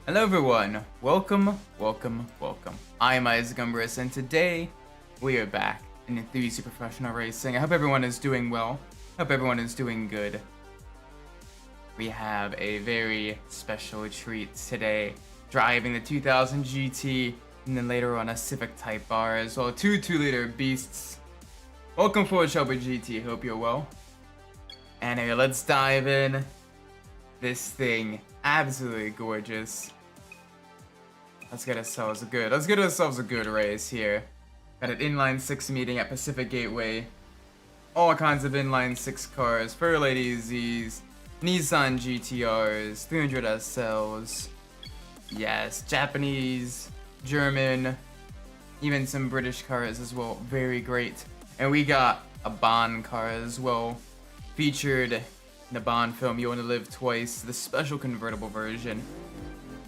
Hello everyone, welcome. I am Umbras, and today we are back in Enthusia Professional Racing. I hope everyone is doing well, hope everyone is doing good. We have a very special treat today, driving the 2000 GT, and then later on a Civic Type R as well, two 2-liter beasts. Welcome forward, Shelby GT, hope you're well. Anyway, let's dive in. This thing, absolutely gorgeous. Let's get ourselves a good race here. Got an inline 6 meeting at Pacific Gateway. All kinds of inline 6 cars, Fairlady AZs, Nissan GTRs, 300 SLs. Yes, Japanese, German, even some British cars as well. Very great. And we got a Bond car as well, featured in the Bond film You Only Live Twice, the special convertible version.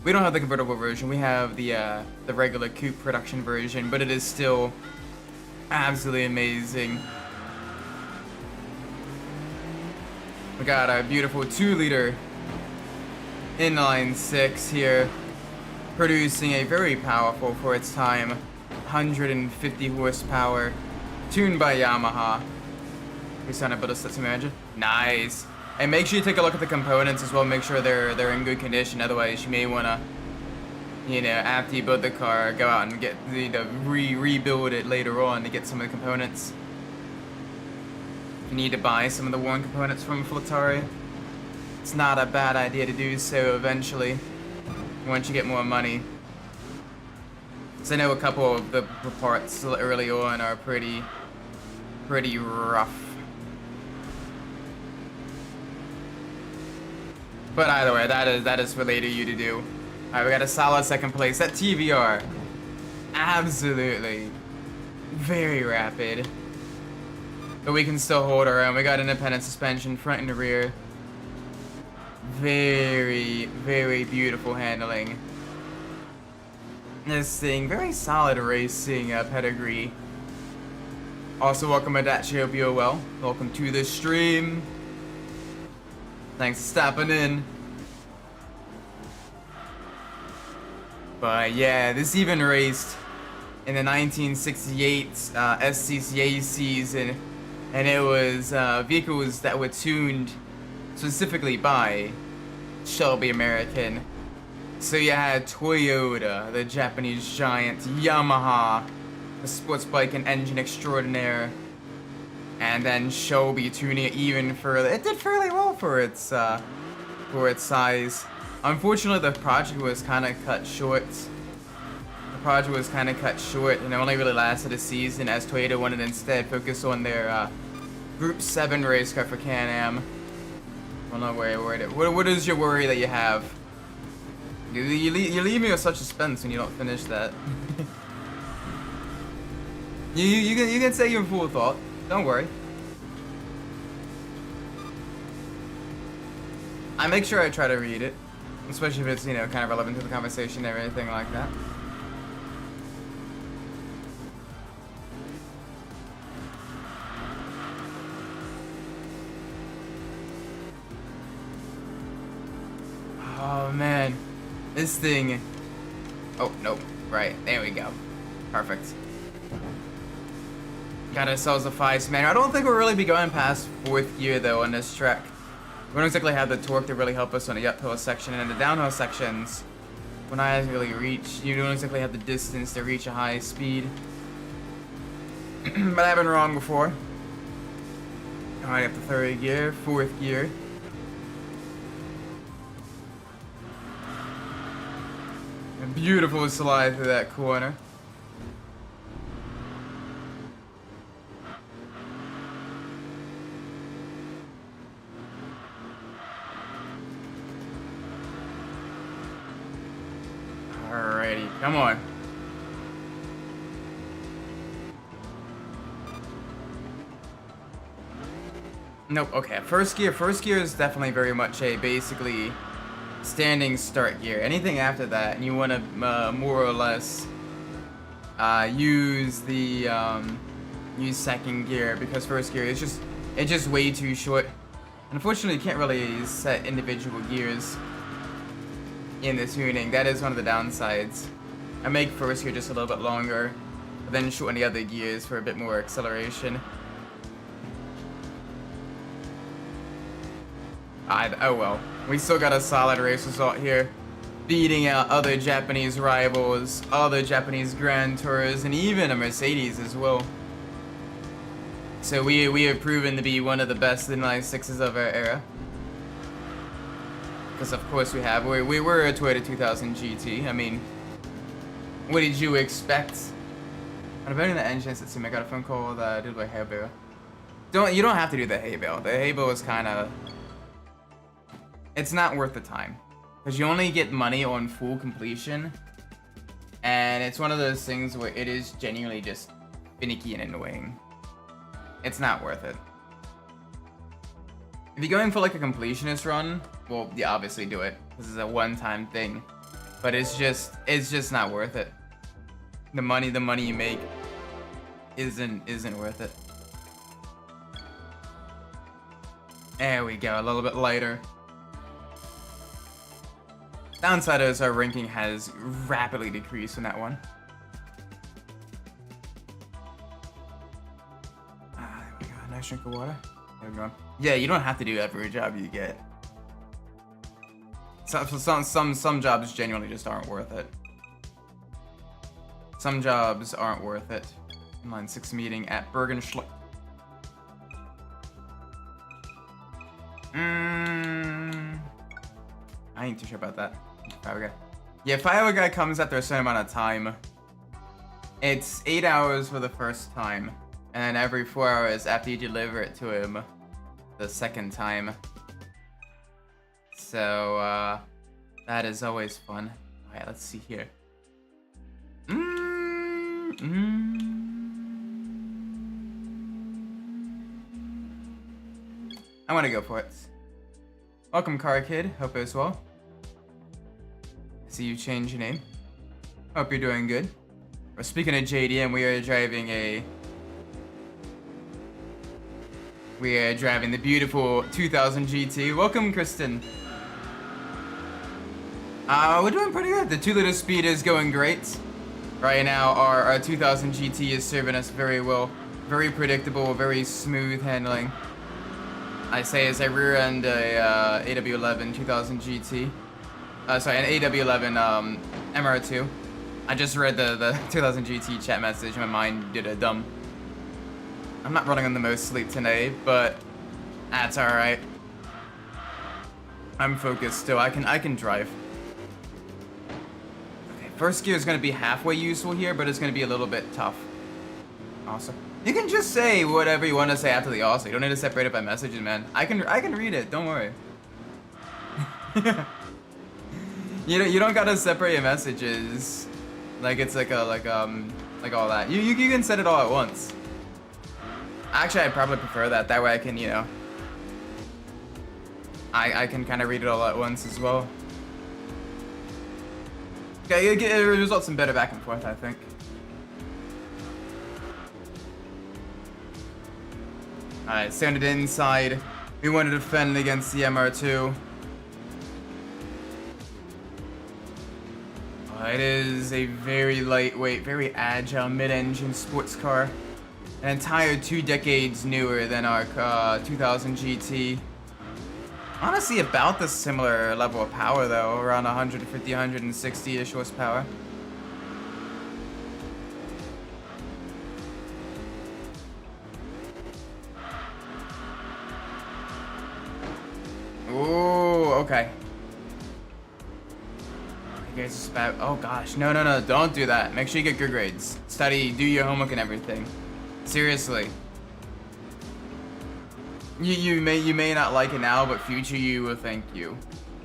We don't have the convertible version, we have the regular coupe production version, but it is still absolutely amazing. We got our beautiful 2-liter inline 6 here, producing a very powerful, for its time, 150 horsepower, tuned by Yamaha. We sound a bit of to imagine. Nice. And make sure you take a look at the components as well. Make sure they're in good condition. Otherwise, you may wanna, after you build the car, go out and get rebuild it later on to get some of the components. If you need to buy some of the worn components from Flatari, it's not a bad idea to do so eventually, once you get more money. So I know a couple of the parts early on are pretty rough. But either way, that is for later you to do. Alright, we got a solid second place. That TVR, absolutely very rapid. But we can still hold our own. We got independent suspension, front and rear. Very, very beautiful handling. This thing, very solid racing pedigree. Also, welcome Adachi, hope you're well. Welcome to the stream. Thanks for stopping in. But yeah, this even raced in the 1968 SCCA season, and it was vehicles that were tuned specifically by Shelby American. So you had Toyota, the Japanese giant, Yamaha, the sports bike and engine extraordinaire, and then Shelby tuning it even further. It did fairly well for its size. Unfortunately, the project was kind of cut short. And it only really lasted a season, as Toyota wanted to instead focus on their Group 7 race car for Can-Am. I don't know where what is your worry that you have? You leave me with such suspense when you don't finish that. you can say your full thought. Don't worry. I make sure I try to read it, especially if it's, kind of relevant to the conversation or anything like that. Oh man, this thing. Oh, nope. Right, there we go. Perfect. Got ourselves a 5-spanner. I don't think we'll really be going past 4th gear though on this track. We don't exactly have the torque to really help us on the uphill section, and in the downhill sections, when I really reach, you don't exactly have the distance to reach a high speed. But I've been wrong before. Alright, up to 3rd gear, 4th gear. A beautiful slide through that corner. Alrighty, come on. Nope, okay. First gear is definitely very much a basically standing start gear. Anything after that, and you want to more or less use the use second gear, because first gear is just way too short. Unfortunately, you can't really set individual gears. in the tuning. That is one of the downsides. I make first gear just a little bit longer, but then shorten the other gears for a bit more acceleration. Oh well. We still got a solid race result here. Beating out other Japanese rivals, other Japanese Grand Tours, and even a Mercedes as well. So we have proven to be one of the best inline sixes of our era. Because of course we have. We were a Toyota 2000 GT. I mean, what did you expect? I'm betting the engines. Let's see. I got a phone call that did by hay bale. You don't have to do the hay bale. The hay bale is kind of. It's not worth the time. Because you only get money on full completion, and it's one of those things where it is genuinely just finicky and annoying. It's not worth it. If you're going for like a completionist run, well, yeah, obviously do it. This is a one-time thing, but it's just not worth it. The money you make isn't worth it. There we go, a little bit lighter. Downside is our ranking has rapidly decreased in that one. There we go. Nice drink of water. There we go. Yeah, you don't have to do every job you get. Some jobs genuinely just aren't worth it. Some jobs aren't worth it. Inline 6 meeting at Bergenschleck. I ain't too sure about that. Fire guy. Yeah, fire guy comes after a certain amount of time. It's 8 hours for the first time, and then every 4 hours after you deliver it to him the second time. So, that is always fun. Alright, let's see here. I want to go for it. Welcome, Car Kid. Hope it's well. See you change your name. Hope you're doing good. We're speaking of JDM. We are driving the beautiful 2000 GT. Welcome, Kristen. We're doing pretty good. The 2-liter speed is going great. Right now, our 2000 GT is serving us very well. Very predictable, very smooth handling. I say as I rear end a AW11 2000 GT. Sorry, an AW11 MR2. I just read the 2000 GT chat message. My mind did a dumb. I'm not running on the most sleep today, but that's all right. I'm focused still. I can drive. Okay, first gear is gonna be halfway useful here, but it's gonna be a little bit tough. Awesome. You can just say whatever you want to say after the also. You don't need to separate it by messages, man. I can read it. Don't worry. You don't gotta separate your messages. Like it's like all that. You can set it all at once. Actually, I'd probably prefer that. That way I can, you know, I can kind of read it all at once as well. Okay, it results in better back and forth, I think. Alright, standard inside. We want to defend against the MR2. It is a very lightweight, very agile mid-engine sports car. An entire 2 decades newer than our 2000 GT. Honestly, about the similar level of power though, around 150, 160-ish horsepower. Ooh, okay. You guys just about, oh gosh, no, don't do that. Make sure you get good grades. Study, do your homework and everything. Seriously. You may not like it now, but future you will thank you.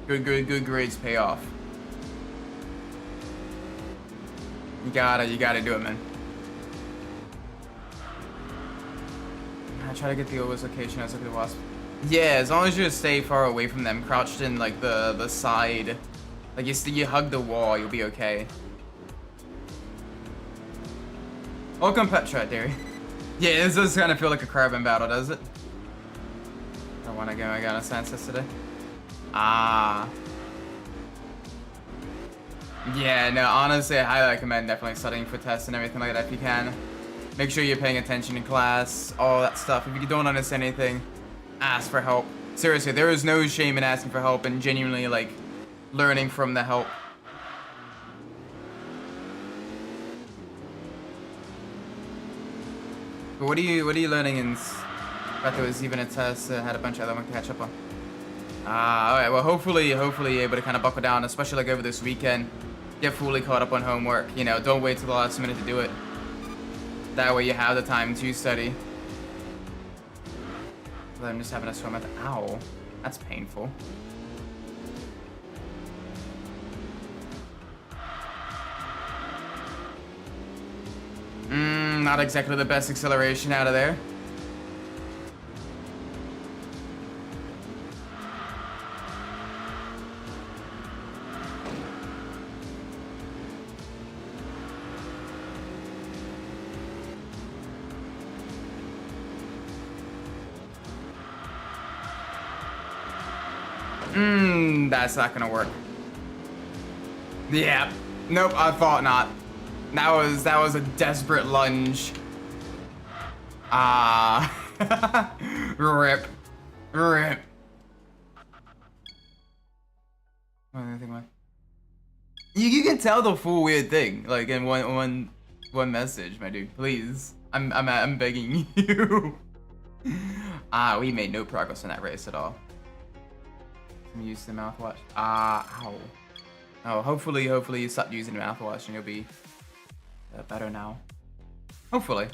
Good grades pay off. You gotta do it, man. I try to get the Umbras location as I could wasp. Yeah, as long as you stay far away from them, crouched in like the side, like you hug the wall, you'll be okay. Welcome, Petra, Derry. Yeah, this does kind of feel like a carbon battle, does it? I want to go. I got a Sansa today. Ah. Yeah, no, honestly, I highly recommend definitely studying for tests and everything like that if you can. Make sure you're paying attention in class, all that stuff. If you don't understand anything, ask for help. Seriously, there is no shame in asking for help and genuinely, like, learning from the help. But what are you learning in? I thought there was even a test. Had a bunch of other ones to catch up on. All right. Well, hopefully you're able to kind of buckle down, especially like over this weekend. Get fully caught up on homework. You know, don't wait till the last minute to do it. That way you have the time to study. I'm just having a swim at the owl. That's painful. Not exactly the best acceleration out of there. That's not gonna work. Yeah. Nope, I thought not. That was a desperate lunge. Rip. Rip. You can tell the full weird thing, like in one message, my dude. Please. I'm begging you. We made no progress in that race at all. I'm used to the mouthwash. Ow. Oh, hopefully you stop using the mouthwash and you'll be better now. Hopefully.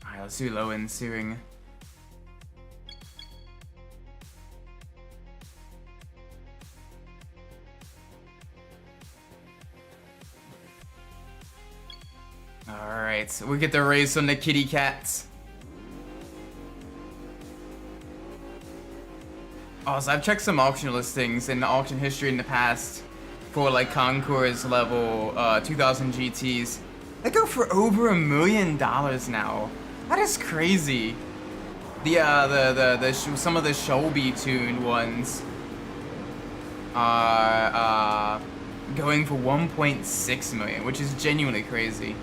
Alright, let's do low end searing. Alright, we get the race on the kitty cats. Also, I've checked some auction listings in the auction history in the past for like Concours level 2000 GTs. They go for over $1 million now. That is crazy. Some of the Shelby tuned ones are going for 1.6 million, which is genuinely crazy.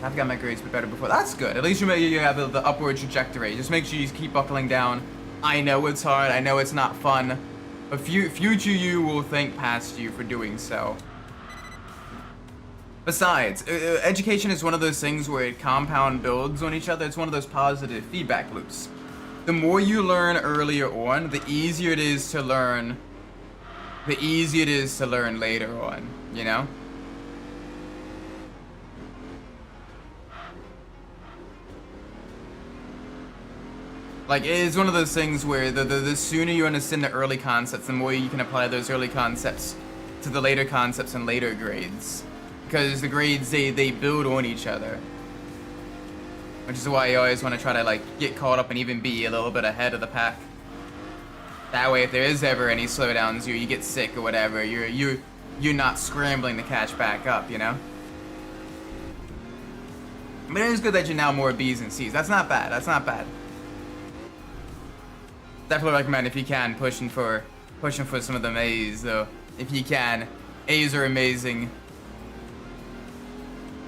I've got my grades better before. That's good. At least you have the upward trajectory. Just make sure you keep buckling down. I know it's hard, I know it's not fun, but future you will thank past you for doing so. Besides, education is one of those things where it compound builds on each other. It's one of those positive feedback loops. The more you learn earlier on, the easier it is to learn. The easier it is to learn later on, you know? Like, it's one of those things where the sooner you understand the early concepts, the more you can apply those early concepts to the later concepts and later grades. Because the grades, they build on each other. Which is why you always want to try to, like, get caught up and even be a little bit ahead of the pack. That way, if there is ever any slowdowns, you get sick or whatever, you're not scrambling to catch back up, you know? But it is good that you're now more B's and C's. That's not bad, that's not bad. Definitely recommend if you can pushing for some of them A's though. If you can, A's are amazing.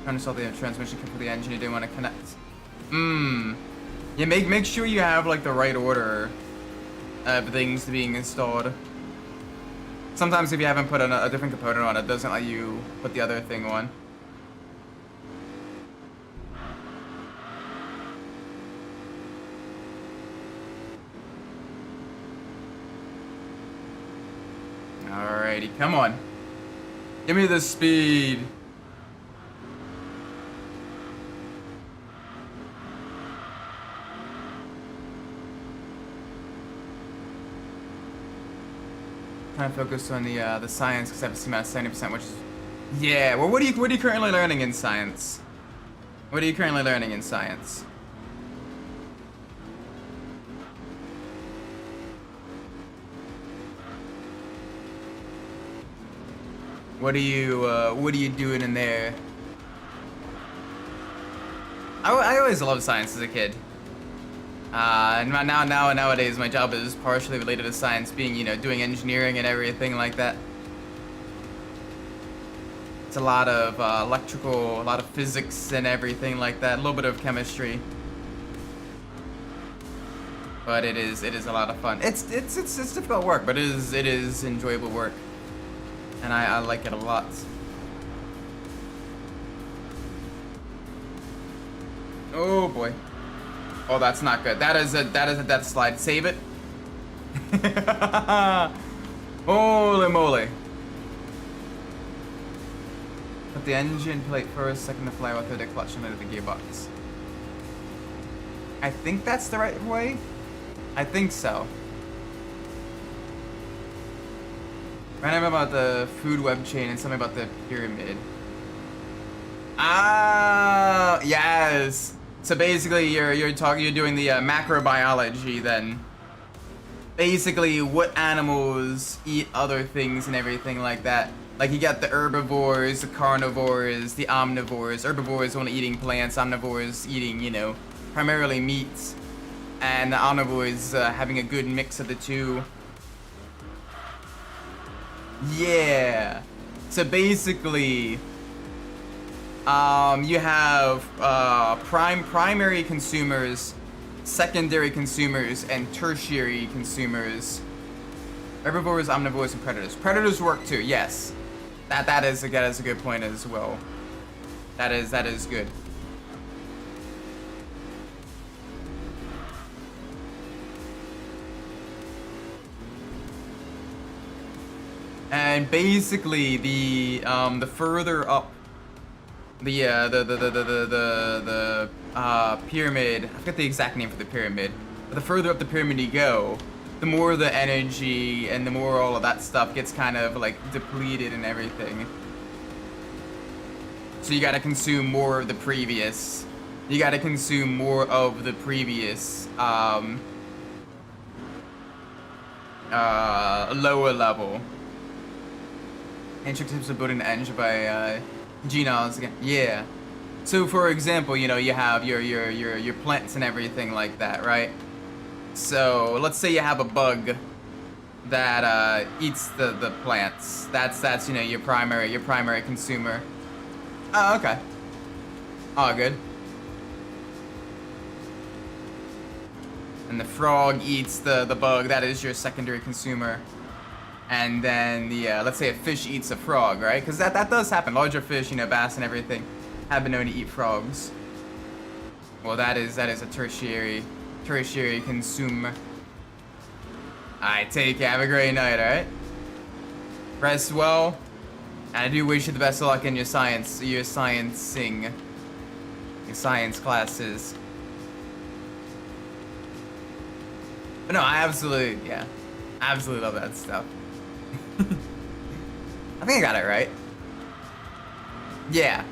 Trying to install the transmission kit for the engine you didn't want to connect. Yeah, make sure you have like the right order of things being installed. Sometimes if you haven't put a different component on, it doesn't let you put the other thing on. Alrighty, come on. Give me the speed. Trying to focus on the science because I have a C-minus 70%, which is yeah. Well, what are you currently learning in science? What are you currently learning in science? What are you doing in there? I always loved science as a kid. Nowadays, my job is partially related to science, being, you know, doing engineering and everything like that. It's a lot of electrical, a lot of physics and everything like that. A little bit of chemistry, but it is a lot of fun. It's difficult work, but it is enjoyable work, and I like it a lot. Oh boy. Oh, that's not good. That is a death slide. Save it. Holy moly. Put the engine plate first, second the flywheel through the clutch and the gearbox. I think that's the right way. I think so. Random about the food web chain and something about the pyramid. Ah, yes. So basically, you're doing the macrobiology then. Basically, what animals eat other things and everything like that. Like you got the herbivores, the carnivores, the omnivores. Herbivores only eating plants, omnivores eating, you know, primarily meats, and the omnivores having a good mix of the two. Yeah. So basically, you have primary consumers, secondary consumers, and tertiary consumers. Herbivores, omnivores, and predators. Predators work too. Yes, that is a good point as well. That is good. And basically, the further up the pyramid, I forget the exact name for the pyramid, but the further up the pyramid you go, the more the energy and the more all of that stuff gets kind of like depleted and everything. So you gotta consume more of the previous. You gotta consume more of the previous lower level. Ancient tips of building the engine by genomes again. Yeah. So for example, you know, you have your plants and everything like that, right? So let's say you have a bug that eats the plants. That's you know, your primary consumer. Oh, okay. Oh, good. And the frog eats the bug. That is your secondary consumer. And then the let's say a fish eats a frog, right? Because that does happen. Larger fish, you know, bass and everything, have been known to eat frogs. Well, that is a tertiary consumer. I take care. Have a great night, alright? Rest well. And I do wish you the best of luck in your science classes. But no, I absolutely love that stuff. I think I got it right. Yeah.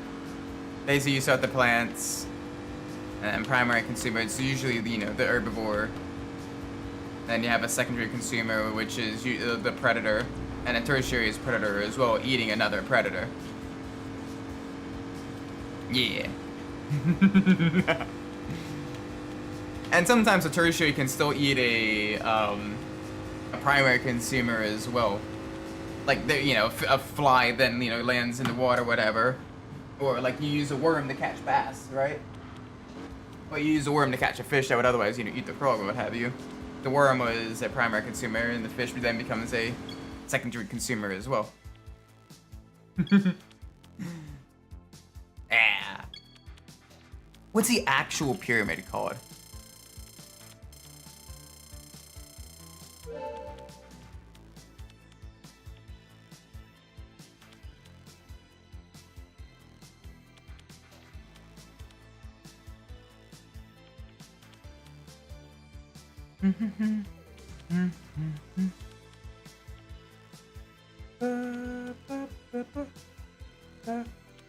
Basically, you start the plants, and primary consumer, it's usually, you know, the herbivore. Then you have a secondary consumer, which is the predator, and a tertiary is predator as well, eating another predator. Yeah. And sometimes a tertiary can still eat a primary consumer as well. Like, you know, a fly then, you know, lands in the water, whatever. Or like you use a worm to catch bass, right? Or you use a worm to catch a fish that would otherwise, you know, eat the frog or what have you. The worm was a primary consumer, and the fish then becomes a secondary consumer as well. Yeah. What's the actual pyramid called?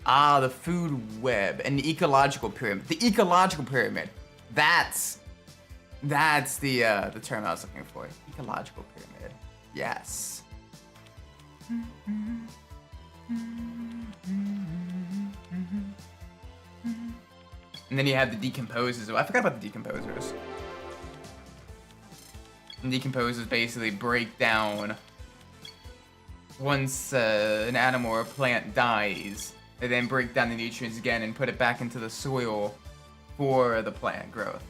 Ah, the food web and the ecological pyramid. The ecological pyramid. That's the term I was looking for. Ecological pyramid. Yes. And then you have the decomposers. I forgot about the decomposers. Decomposers basically break down once an animal or plant dies. They then break down the nutrients again and put it back into the soil for the plant growth.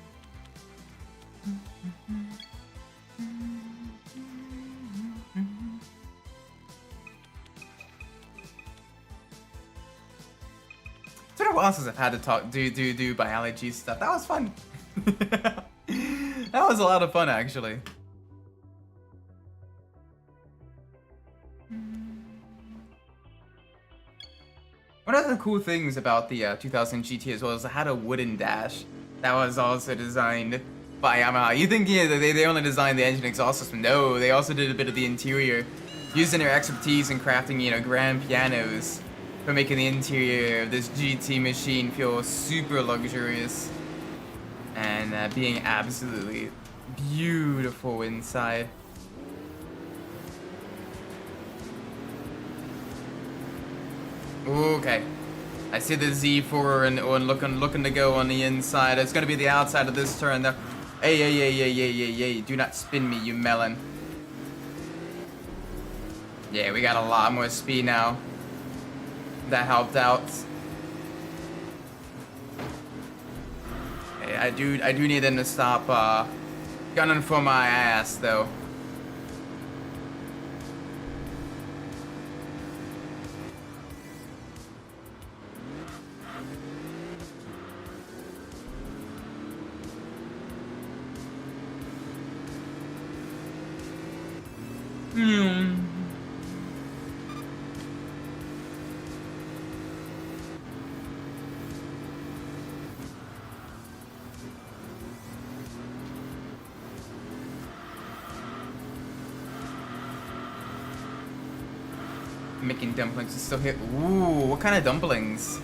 It's been a while since I've had to do biology stuff. That was fun. That was a lot of fun, actually. One of the cool things about the 2000 GT as well is it had a wooden dash that was also designed by Yamaha. You think they only designed the engine exhaust system? No, they also did a bit of the interior, using their expertise in crafting, grand pianos for making the interior of this GT machine feel super luxurious and being absolutely beautiful inside. Okay, I see the Z4 and looking to go on the inside. It's gonna be the outside of this turn though. Hey, do not spin me, you melon. Yeah, we got a lot more speed now. That helped out. Hey, I do need them to stop gunning for my ass though. Making dumplings is still here. Ooh, what kind of dumplings?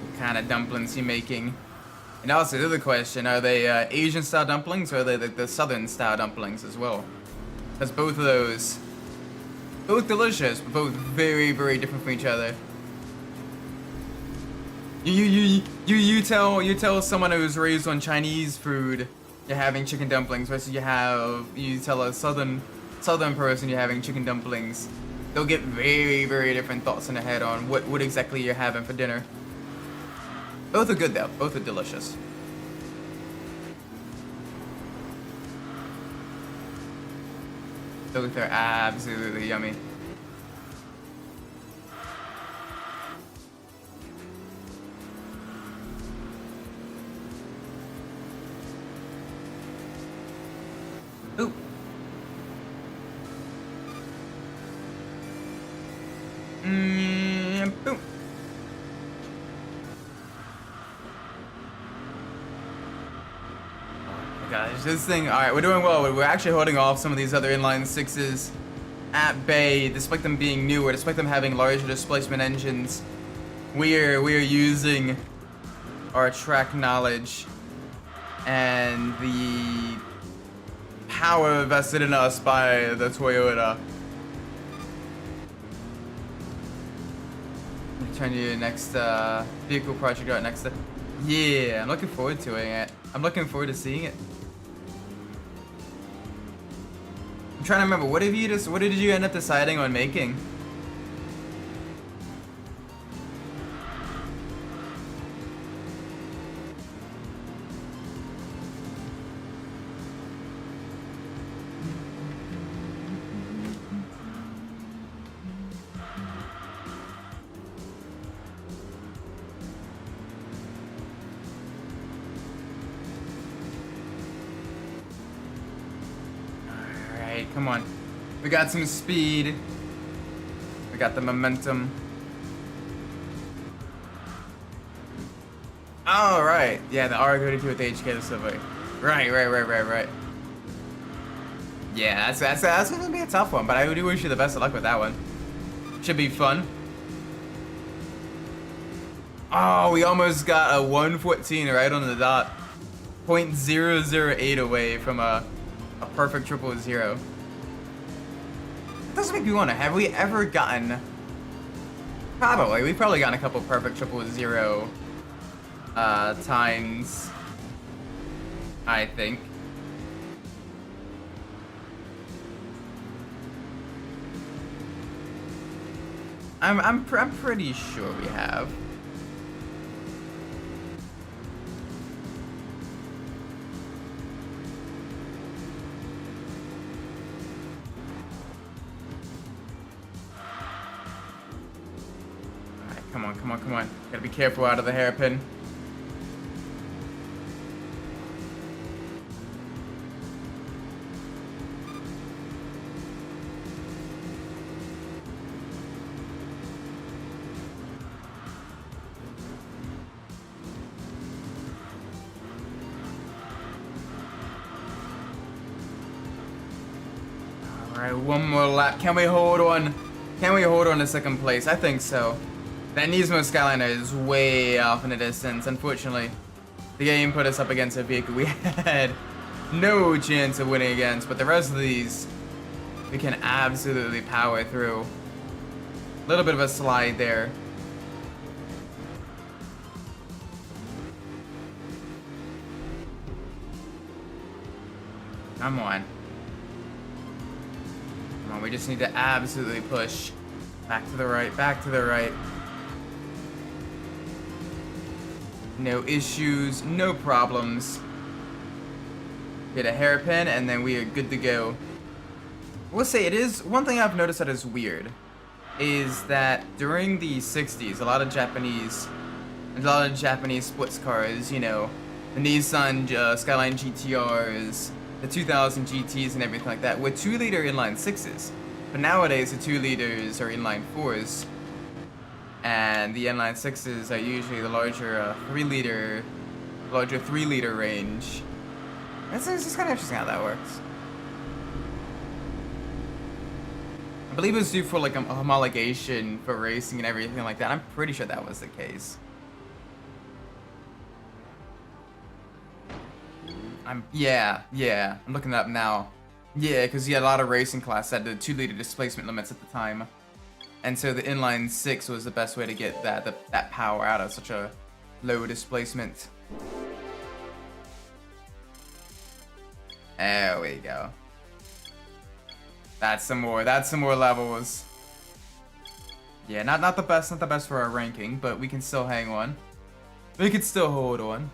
What kind of dumplings you making? And also the other question, are they Asian style dumplings or are they the southern style dumplings as well? Because both of those, both delicious, but both very, very different from each other. You tell someone who's raised on Chinese food you're having chicken dumplings versus you tell a southern person you're having chicken dumplings. They'll get very, very different thoughts in their head on what exactly you're having for dinner. Both are good though. Both are delicious. Both are absolutely yummy. Ooh. Boom. Gosh, this thing, alright, we're doing well. We're actually holding off some of these other inline sixes at bay, despite them being newer, despite them having larger displacement engines. We're using our track knowledge and the power vested in us by the Toyota. Turn your next vehicle project out next. Yeah, I'm looking forward to it. I'm looking forward to seeing it. I'm trying to remember, what did you end up deciding on making? Come on. We got some speed. We got the momentum. Oh, right. Yeah, the R32 with the HK the subway. Right. Yeah, that's gonna be a tough one, but I do wish you the best of luck with that one. Should be fun. Oh, we almost got a 114 right on the dot. 0.008 away from a perfect 000. It doesn't make me wonder, have we ever gotten... Probably, we've probably gotten a couple perfect 000 times, I think. I'm pretty sure we have. Alright, come on, come on, come on. Gotta be careful out of the hairpin. Alright, one more lap. Can we hold on? Can we hold on to second place? I think so. That Nismo Skyliner is way off in the distance. Unfortunately, the game put us up against a vehicle we had no chance of winning against, but the rest of these, we can absolutely power through. A little bit of a slide there. Come on. Come on, we just need to absolutely push. Back to the right, back to the right. No issues, no problems. Get a hairpin, and then we are good to go. We'll say it is, one thing I've noticed that is weird is that during the 60s, a lot of Japanese sports cars, you know, the Nissan Skyline GTRs, the 2000 GTs and everything like that, were 2-liter inline 6s. But nowadays, the 2 liters are inline 4s. And the inline 6s are usually the larger 3-liter range. It's just kind of interesting how that works. I believe it was due for like a homologation for racing and everything like that. I'm pretty sure that was the case. Yeah, I'm looking it up now. Yeah, because you had a lot of racing class that had the 2-liter displacement limits at the time. And so the inline 6 was the best way to get that power out of such a low displacement. There we go. That's some more levels. Yeah, not the best for our ranking, but we can still hang on. We can still hold on.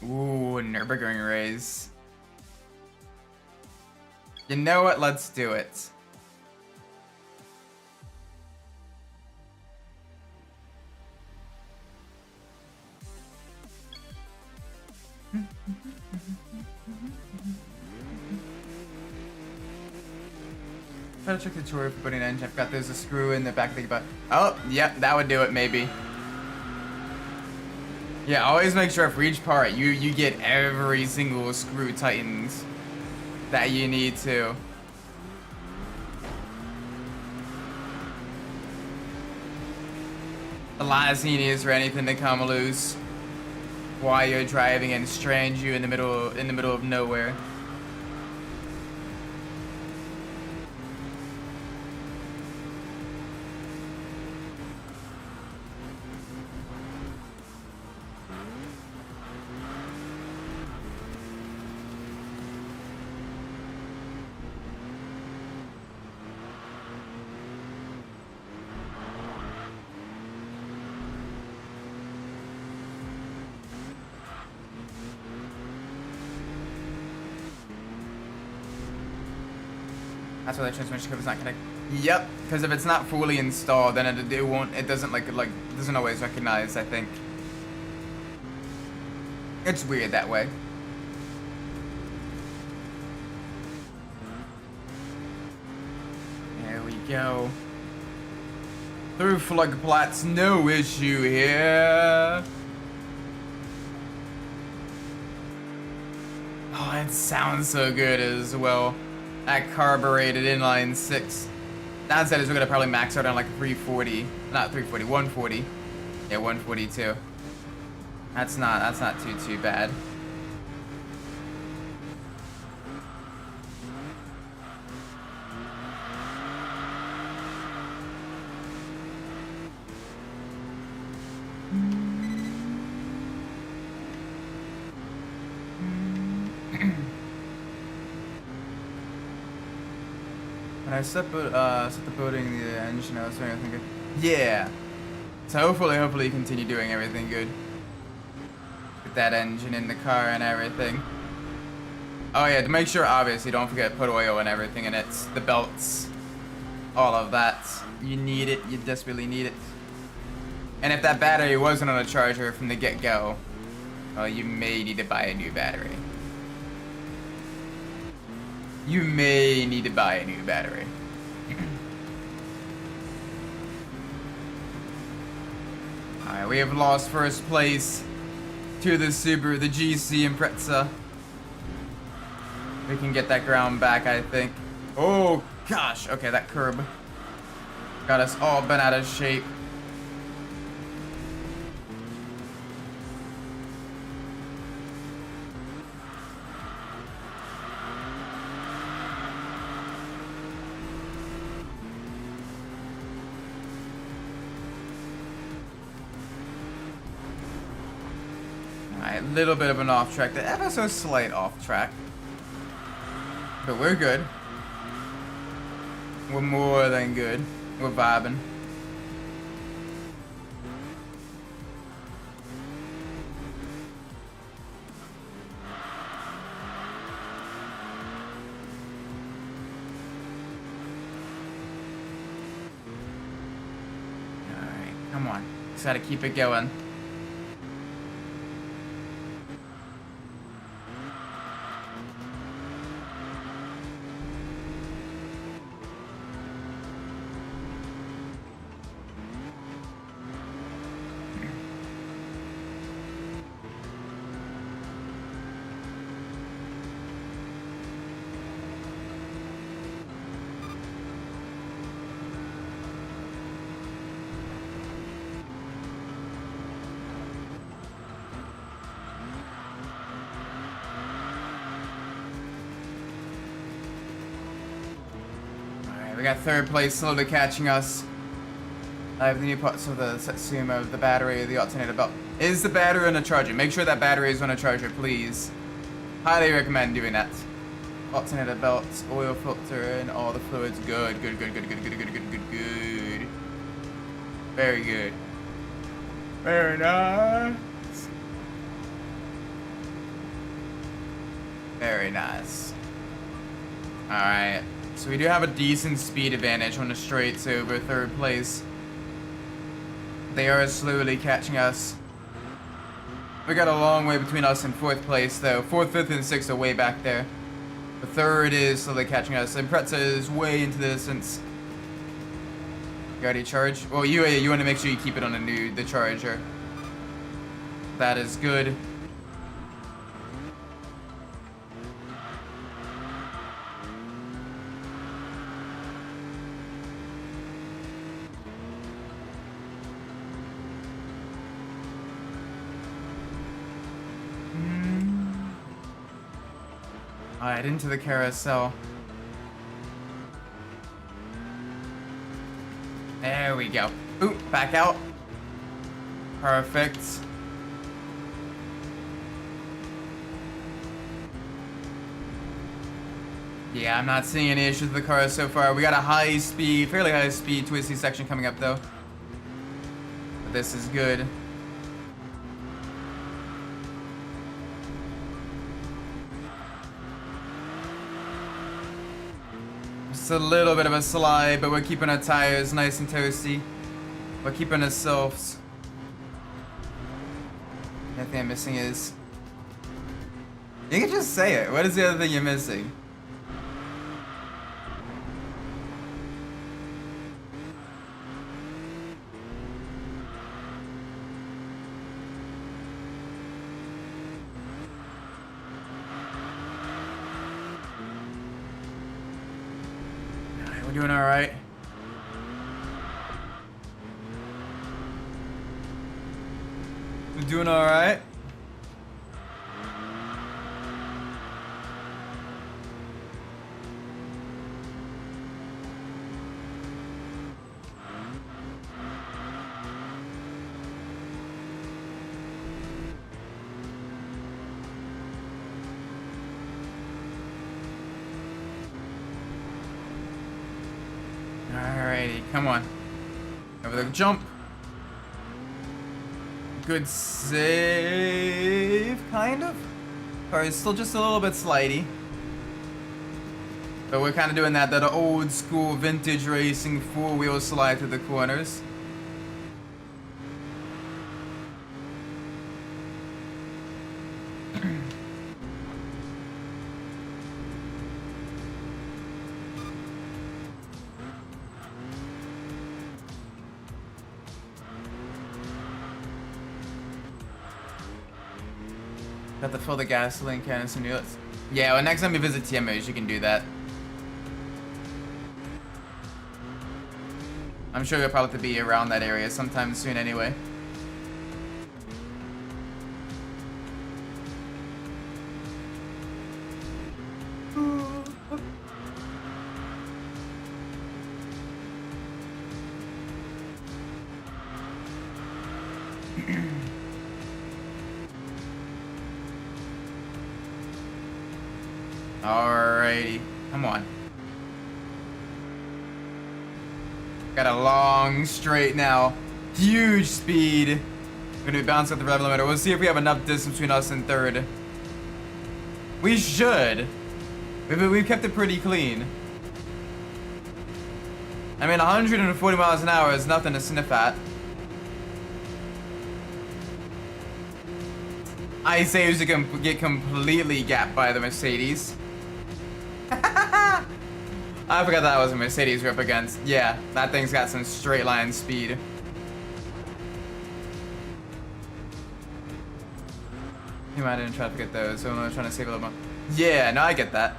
Ooh, Nürburgring race. You know what? Let's do it. Try to check the tutorial for putting an engine. I forgot there's a screw in the back of the butt. Oh, yep, that would do it, maybe. Yeah, always make sure for each part you get every single screw tightened that you need to. The last thing is for anything to come loose while you're driving and strand you in the middle of nowhere. That's why the transmission cover's not connected. Yep, because if it's not fully installed, then it doesn't doesn't always recognize, I think. It's weird that way. There we go. Through floodplains, no issue here. Oh, it sounds so good as well. That carbureted inline 6. Downside is we're gonna probably max out on like 340. Not 340, 140. Yeah, 142. That's not too bad. I set the building, the engine, I was doing everything good. Yeah. So hopefully you continue doing everything good. With that engine in the car and everything. Oh yeah, to make sure, obviously, don't forget to put oil and everything in it. The belts. All of that. You need it. You desperately need it. And if that battery wasn't on a charger from the get-go, well, you may need to buy a new battery. You may need to buy a new battery. Alright, we have lost first place to the Subaru, the GC Impreza. We can get that ground back, I think. Oh, gosh. Okay, that curb got us all bent out of shape. Alright, a little bit of an off track. The ever so slight off track. But we're good. We're more than good. We're vibing. Alright, come on. Just gotta keep it going. We got third place slowly catching us. I have the new parts of the Satsuma, the battery, the alternator belt. Is the battery on a charger? Make sure that battery is on a charger, please. Highly recommend doing that. Alternator belts, oil filter, and all the fluids. Good. Very good. Very nice. Very nice. Alright. So we do have a decent speed advantage on the straights over third place. They are slowly catching us. We got a long way between us and fourth place though. Fourth, fifth, and sixth are way back there. The third is slowly catching us. Impreza is way into the distance. You already charged? Well, you want to make sure you keep it on the charger. That is good. Alright, into the carousel. There we go. Ooh, back out. Perfect. Yeah, I'm not seeing any issues with the car so far. We got a high speed, fairly high speed twisty section coming up though. But this is good. Just a little bit of a slide, but we're keeping our tires nice and toasty. We're keeping ourselves. The only thing I'm missing is... You can just say it. What is the other thing you're missing? We're doing alright. We're doing alright. Come on. Over the jump. Good save, kind of. Or it's still just a little bit slidey. But we're kind of doing that old school vintage racing 4-wheel slide through the corners. Got to fill the gasoline can and some new. Yeah, well, next time you visit TMOs, you can do that. I'm sure you'll probably be around that area sometime soon anyway. Alrighty, come on. Got a long straight now. Huge speed. We're gonna be bouncing at the rev limiter. We'll see if we have enough distance between us and third. We should. We've kept it pretty clean. I mean, 140 miles an hour is nothing to sniff at. I say we can get completely gapped by the Mercedes. I forgot that was a Mercedes we're up against. Yeah, that thing's got some straight line speed. You might didn't try to get those, so I'm trying to save a little more. Yeah, no, I get that.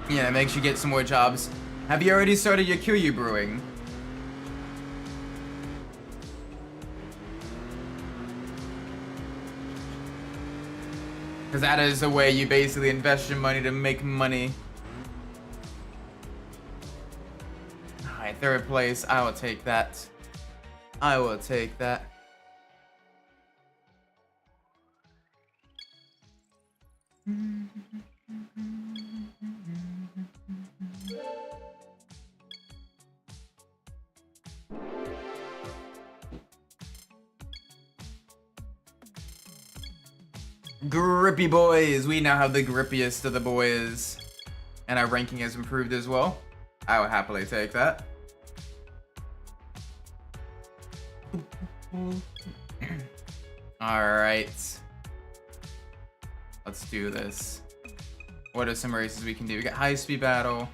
Yeah, it makes you get some more jobs. Have you already started your Kiryu brewing? Because that is the way you basically invest your money to make money. Alright, third place. I will take that. I will take that. Grippy boys! We now have the grippiest of the boys. And our ranking has improved as well. I would happily take that. Alright. Let's do this. What are some races we can do? We got high speed battle.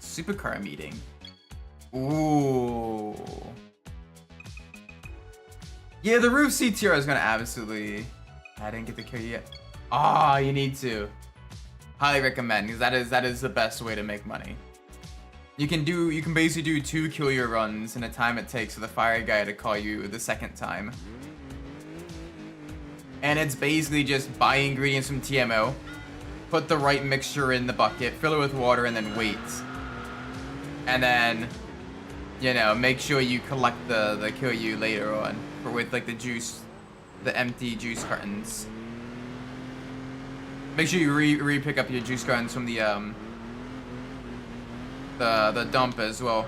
Supercar meeting. Ooh. Yeah, the roof CTR is gonna absolutely. I didn't get the kill yet. Ah, you need to. Highly recommend, because that is the best way to make money. You can basically do 2 kill your runs in the time it takes for the fire guy to call you the second time. And it's basically just buy ingredients from TMO, put the right mixture in the bucket, fill it with water, and then wait. And then, you know, make sure you collect the kill you later on. With like the juice, the empty juice cartons. Make sure you re-pick up your juice cartons from the dump as well.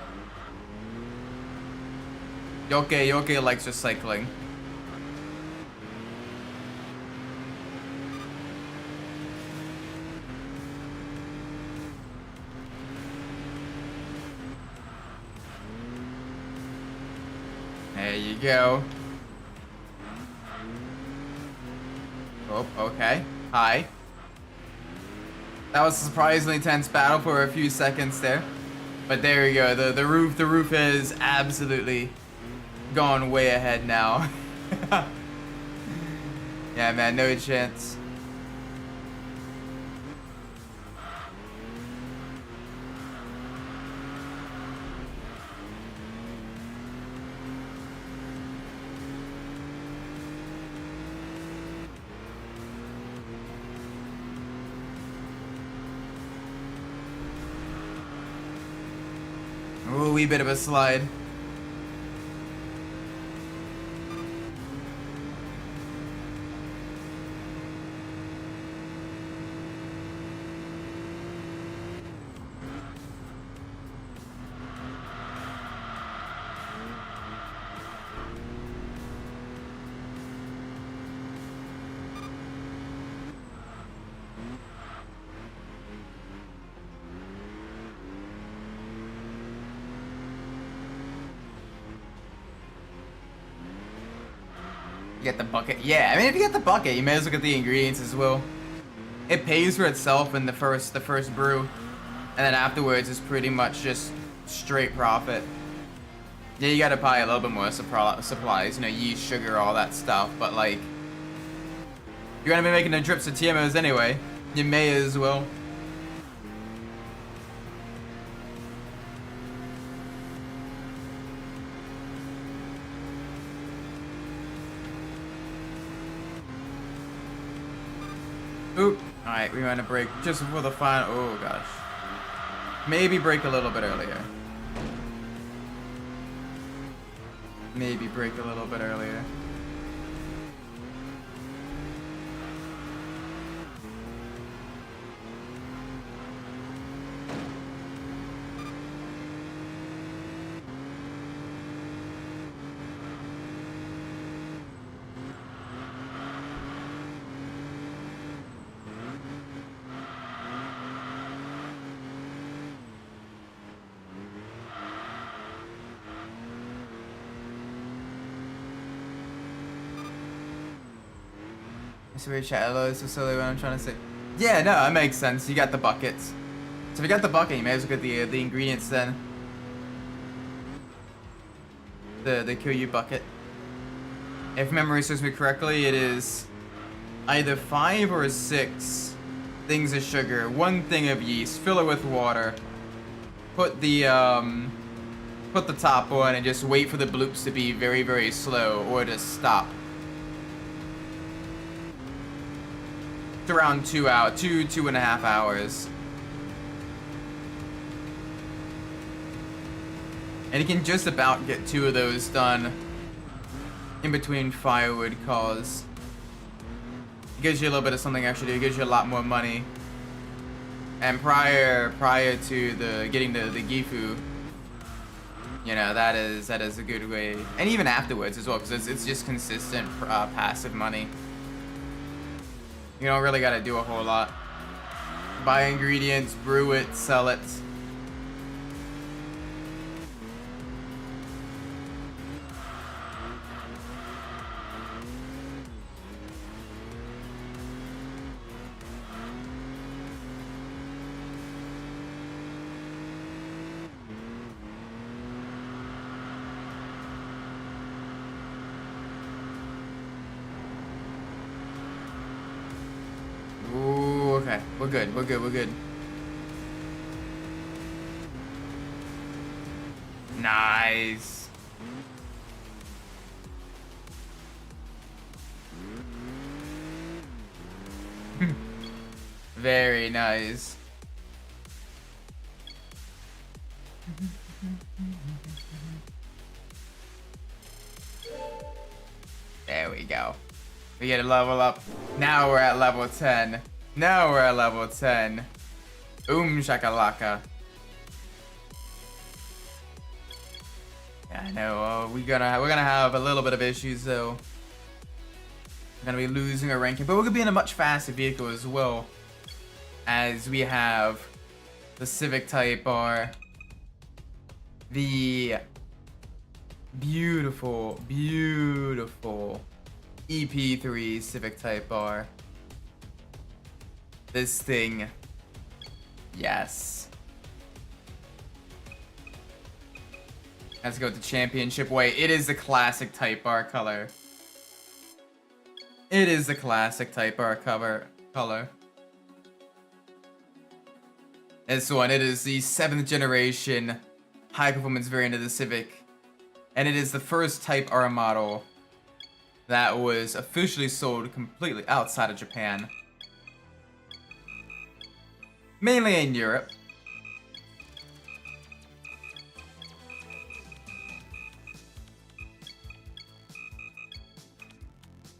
Yoke likes recycling. There you go. Oh, okay. Hi. That was a surprisingly tense battle for a few seconds there. But there you go. The roof is absolutely gone way ahead now. Yeah, man, no chance. Ooh, wee bit of a slide. You get the bucket. Yeah, I mean, if you get the bucket, you may as well get the ingredients as well. It pays for itself in the first brew, and then afterwards it's pretty much just straight profit. Yeah, you gotta buy a little bit more supplies, you know, yeast, sugar, all that stuff, but like, you're gonna be making the drips of TMOs anyway. You may as well. Oop. Alright, we want to break just before the final. Oh gosh. Maybe break a little bit earlier. Maybe break a little bit earlier. So we chat hello, so silly what I'm trying to say. Yeah, no, that makes sense. You got the buckets. So if you got the bucket, you may as well get the ingredients then. The Kyoryu bucket. If memory serves me correctly, it is either 5 or 6 things of sugar, 1 thing of yeast, fill it with water, put the top on, and just wait for the bloops to be very, very slow or to stop. Around 2.5 hours. And you can just about get 2 of those done in between firewood calls. It gives you a little bit of something extra to do. It gives you a lot more money. And prior to getting the Gifu, you know, that is a good way. And even afterwards as well, because it's just consistent passive money. You don't really gotta do a whole lot. Buy ingredients, brew it, sell it. Okay, we're good, we're good, we're good. Nice. Very nice. There we go. We get a level up. Now we're at level 10. Now we're at level 10. Shakalaka. Yeah, I know. We're gonna have a little bit of issues though. We're gonna be losing our ranking, but we're gonna be in a much faster vehicle as well, as we have the Civic Type R, the beautiful, beautiful EP3 Civic Type R. This thing, yes. Let's go with the championship way. It is the classic Type R color. It is the classic Type R color. This one, it is the 7th generation high performance variant of the Civic. And it is the first Type R model that was officially sold completely outside of Japan. Mainly in Europe.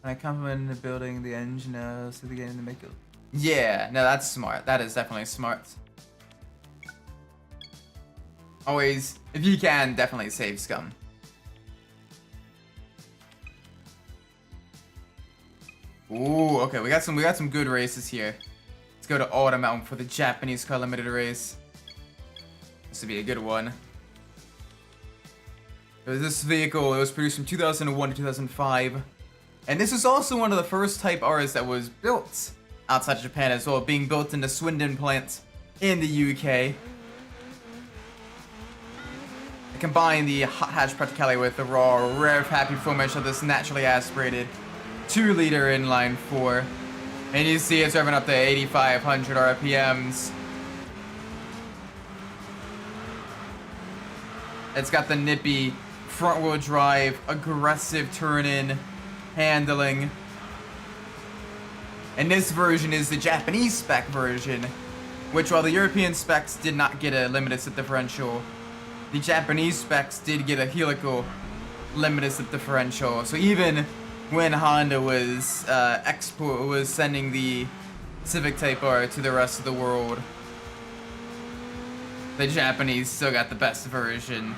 I compliment building the engine so the game to make it. Yeah, no, that's smart. That is definitely smart. Always, if you can, definitely save scum. Ooh, okay, we got some good races here. Let's go to Autumn for the Japanese car limited race. This would be a good one. This vehicle, it was produced from 2001 to 2005. And this was also one of the first Type Rs that was built outside of Japan as well, being built in the Swindon plant in the UK. Combine the hot hatch practicality with the raw rev happy formation of this naturally aspirated 2-liter inline 4. And you see it's revving up to 8,500 RPMs. It's got the nippy front wheel drive, aggressive turn-in handling. And this version is the Japanese spec version, which while the European specs did not get a limited slip differential, the Japanese specs did get a helical limited slip differential. So even when Honda was sending the Civic Type R to the rest of the world, the Japanese still got the best version.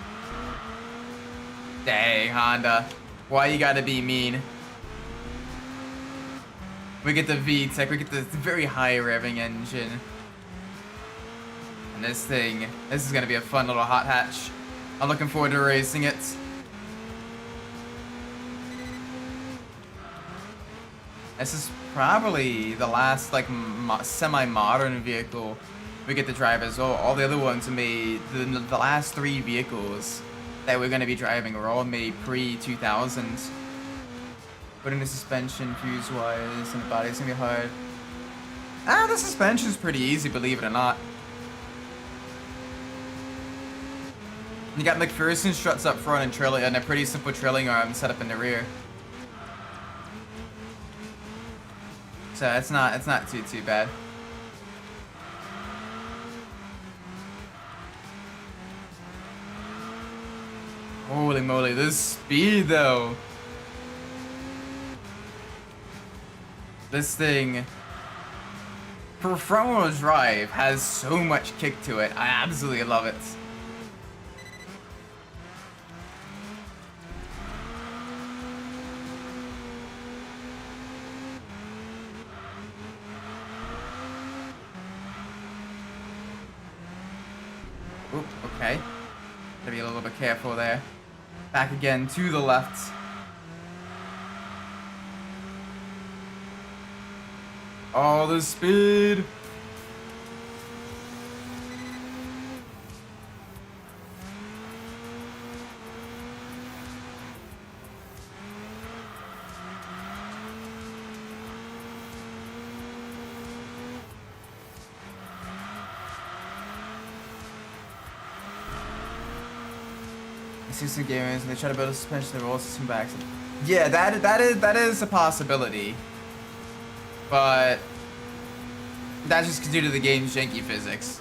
Dang, Honda. Why you gotta be mean? We get the VTEC, we get this very high revving engine. And this is gonna be a fun little hot hatch. I'm looking forward to racing it. This is probably the last like semi-modern vehicle we get to drive as well. All the other ones are made, the last 3 vehicles that we're gonna be driving are all made pre-2000s. Putting the suspension, fuse wires, and the body's gonna be hard. The suspension's pretty easy, believe it or not. You got McPherson struts up front and a pretty simple trailing arm set up in the rear. So it's not too bad. Holy moly, this speed though. This thing, for front wheel drive, has so much kick to it. I absolutely love it. Oop, okay. Gotta be a little bit careful there. Back again to the left. All the speed. I see some gamers and they try to build a suspension that rolls some backs. Yeah, that is a possibility. But that's just due to the game's janky physics.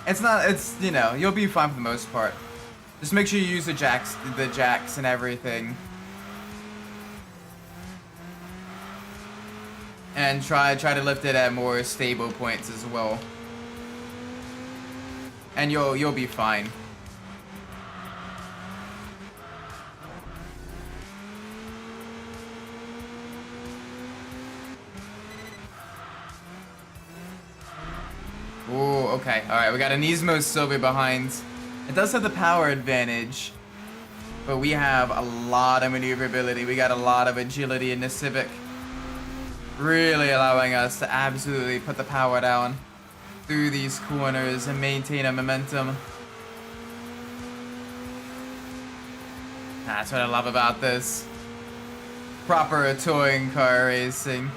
It's you know, you'll be fine for the most part. Just make sure you use the jacks and everything. And try to lift it at more stable points as well. And you'll be fine. Ooh, okay. Alright, we got an Nismo Silvia behind. It does have the power advantage, but we have a lot of maneuverability. We got a lot of agility in the Civic. Really allowing us to absolutely put the power down through these corners and maintain a momentum. That's what I love about this. Proper touring car racing.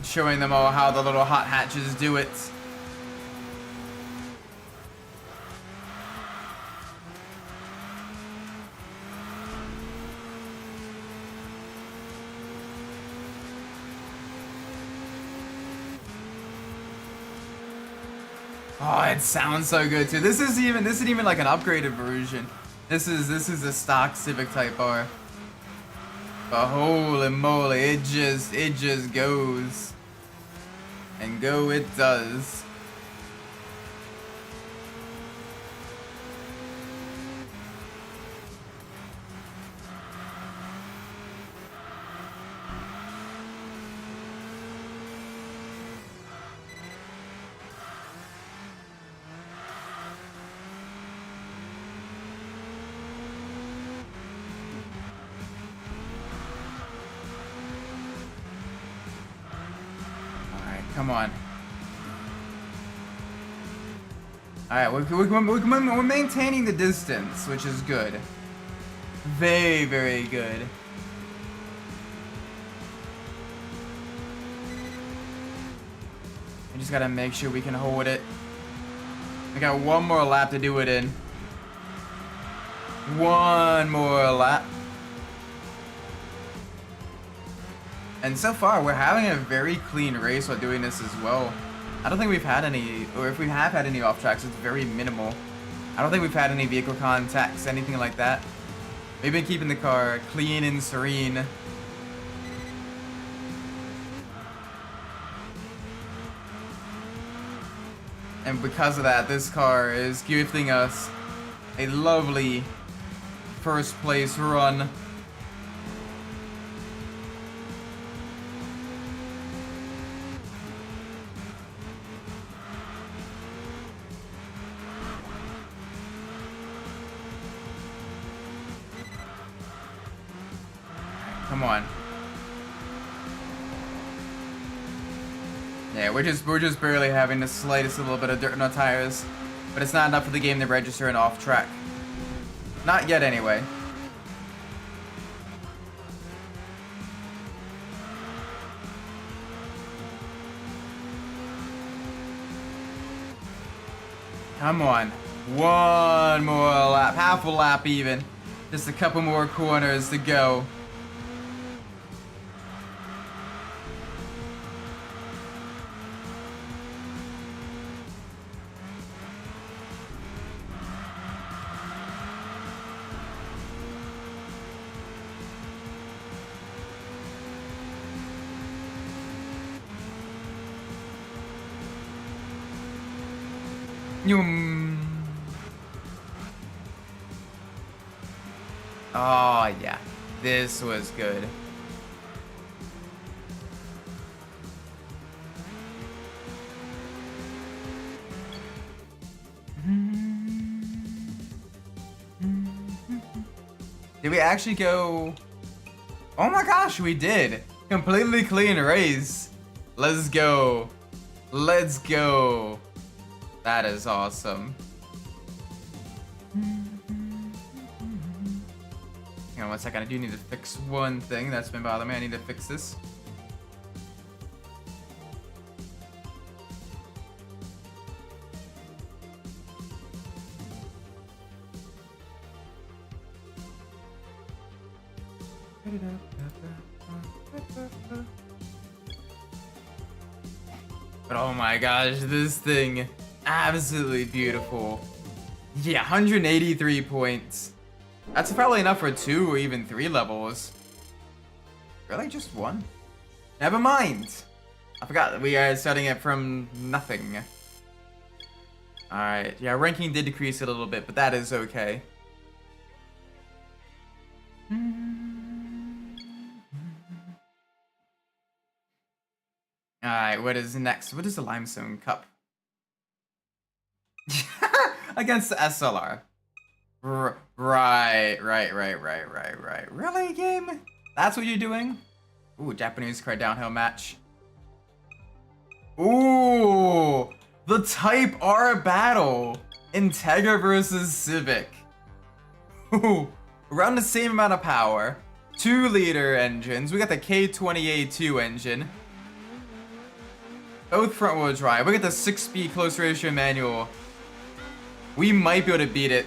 Showing them all how the little hot hatches do it. Oh, it sounds so good too. This isn't even like an upgraded version. This is a stock Civic Type R. But holy moly, it just goes. And go it does. Come on. Alright, we're maintaining the distance, which is good. Very, very good. We just gotta make sure we can hold it. We got one more lap to do it in. One more lap. And so far, we're having a very clean race while doing this as well. I don't think we've had any, or if we have had any off tracks, it's very minimal. I don't think we've had any vehicle contacts, anything like that. We've been keeping the car clean and serene. And because of that, this car is gifting us a lovely first place run. Come on. Yeah, we're just barely having the slightest little bit of dirt in our tires, but it's not enough for the game to register an off track. Not yet, anyway. Come on. One more lap, half a lap even. Just a couple more corners to go. Oh, yeah. This was good. Did we actually go? Oh my gosh, we did. Completely clean race. Let's go. Let's go. That is awesome. Hang on one second, I do need to fix one thing that's been bothering me. I need to fix this. But oh my gosh, this thing, absolutely beautiful. Yeah, 183 points. That's probably enough for 2 or even 3 levels. Really, just 1? Never mind. I forgot that we are starting it from nothing. Alright, yeah, ranking did decrease a little bit, but that is okay. Alright, what is next? What is the Limestone Cup? Against the SLR. Right. Really, game? That's what you're doing? Ooh, Japanese car downhill match. Ooh, the Type R battle. Integra versus Civic. Ooh, around the same amount of power. 2-liter engines. We got the K20A2 engine. Both front-wheel drive. We got the 6-speed close ratio manual. We might be able to beat it.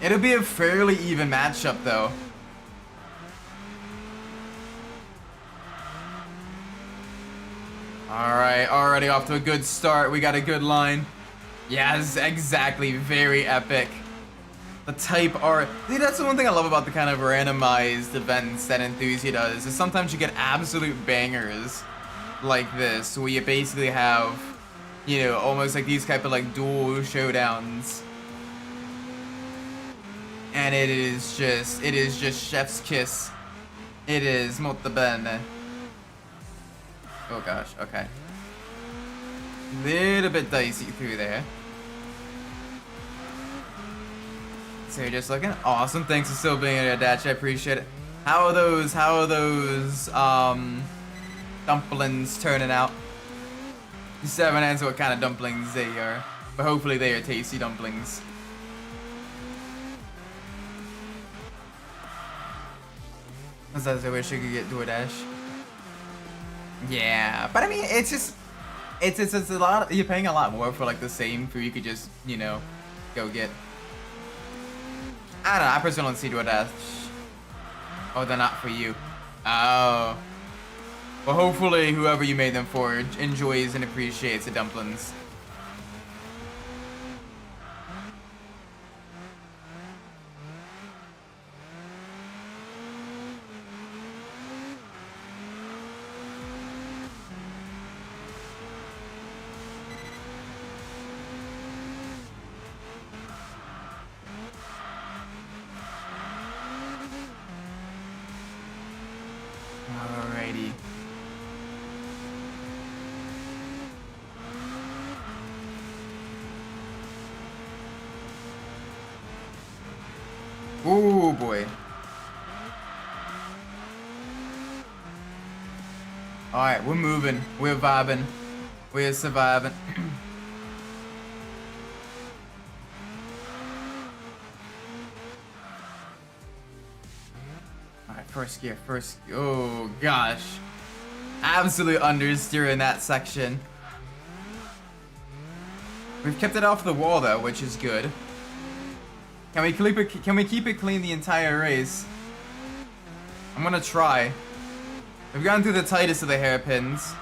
It'll be a fairly even matchup, though. Alright, already off to a good start. We got a good line. Yes, exactly. Very epic. The Type R. See, that's the one thing I love about the kind of randomized events that Enthusia does, is sometimes you get absolute bangers like this, where you basically have, you know, almost like these type of like dual showdowns. And it is just chef's kiss. It is molto bene. Oh gosh, okay. Little bit dicey through there. So you're just looking awesome. Thanks for still being here, Datch. I appreciate it. How are those dumplings turning out? You still haven't answered what kind of dumplings they are, but hopefully they are tasty dumplings. Sometimes I wish I could get DoorDash. Yeah, but I mean, it's just, it's a lot. You're paying a lot more for like the same food you could just, you know, go get. I don't know. I personally don't see DoorDash. Oh, they're not for you. Oh. Well, hopefully whoever you made them for enjoys and appreciates the dumplings. Alrighty. Ooh, boy. Alright, we're moving. We're vibing. We're surviving. Alright, first gear, first. Oh, gosh. Absolute understeer in that section. We've kept it off the wall, though, which is good. Can we keep it clean the entire race? I'm gonna try. We've gotten through the tightest of the hairpins.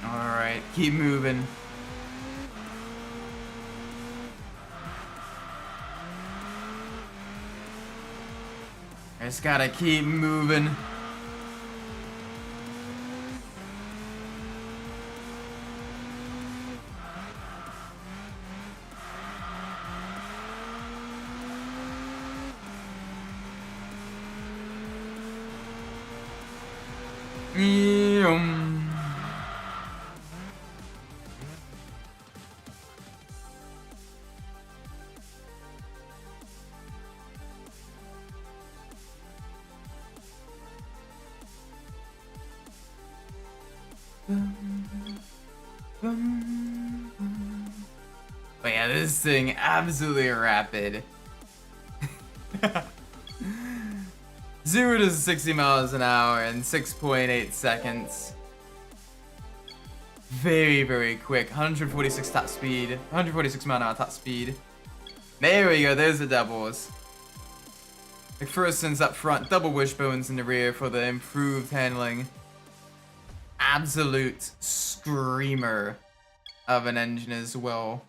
Alright, keep moving. I just gotta keep moving. But yeah, this thing absolutely rapid. 0 to 60 miles an hour in 6.8 seconds. Very, very quick. 146 top speed. 146 mile an hour top speed. There we go. There's the doubles. McPherson's up front. Double wishbones in the rear for the improved handling. Absolute screamer of an engine as well.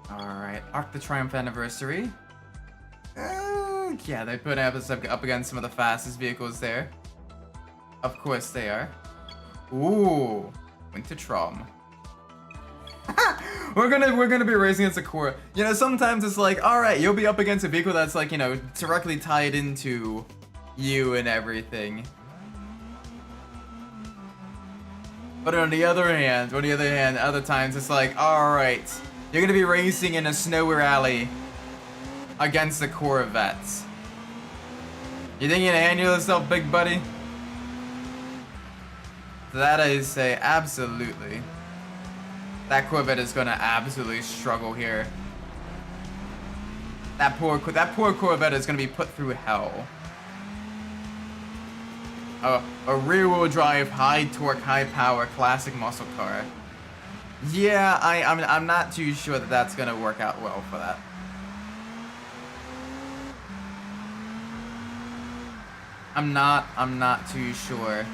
Alright, Arc the Triumph Anniversary. Yeah, they put us up against some of the fastest vehicles there. Of course they are. Ooh, Winter Trom. we're gonna be racing against a core. You know, sometimes it's like, alright, you'll be up against a vehicle that's like, you know, directly tied into you and everything. But on the other hand, other times it's like, alright, you're gonna be racing in a snowy rally against the Corvettes. You think you can handle yourself, big buddy? That I say, absolutely. That Corvette is gonna absolutely struggle here. That poor Corvette is gonna be put through hell. A rear-wheel drive, high torque, high power, classic muscle car. Yeah, I'm not too sure that that's gonna work out well for that. I'm not too sure.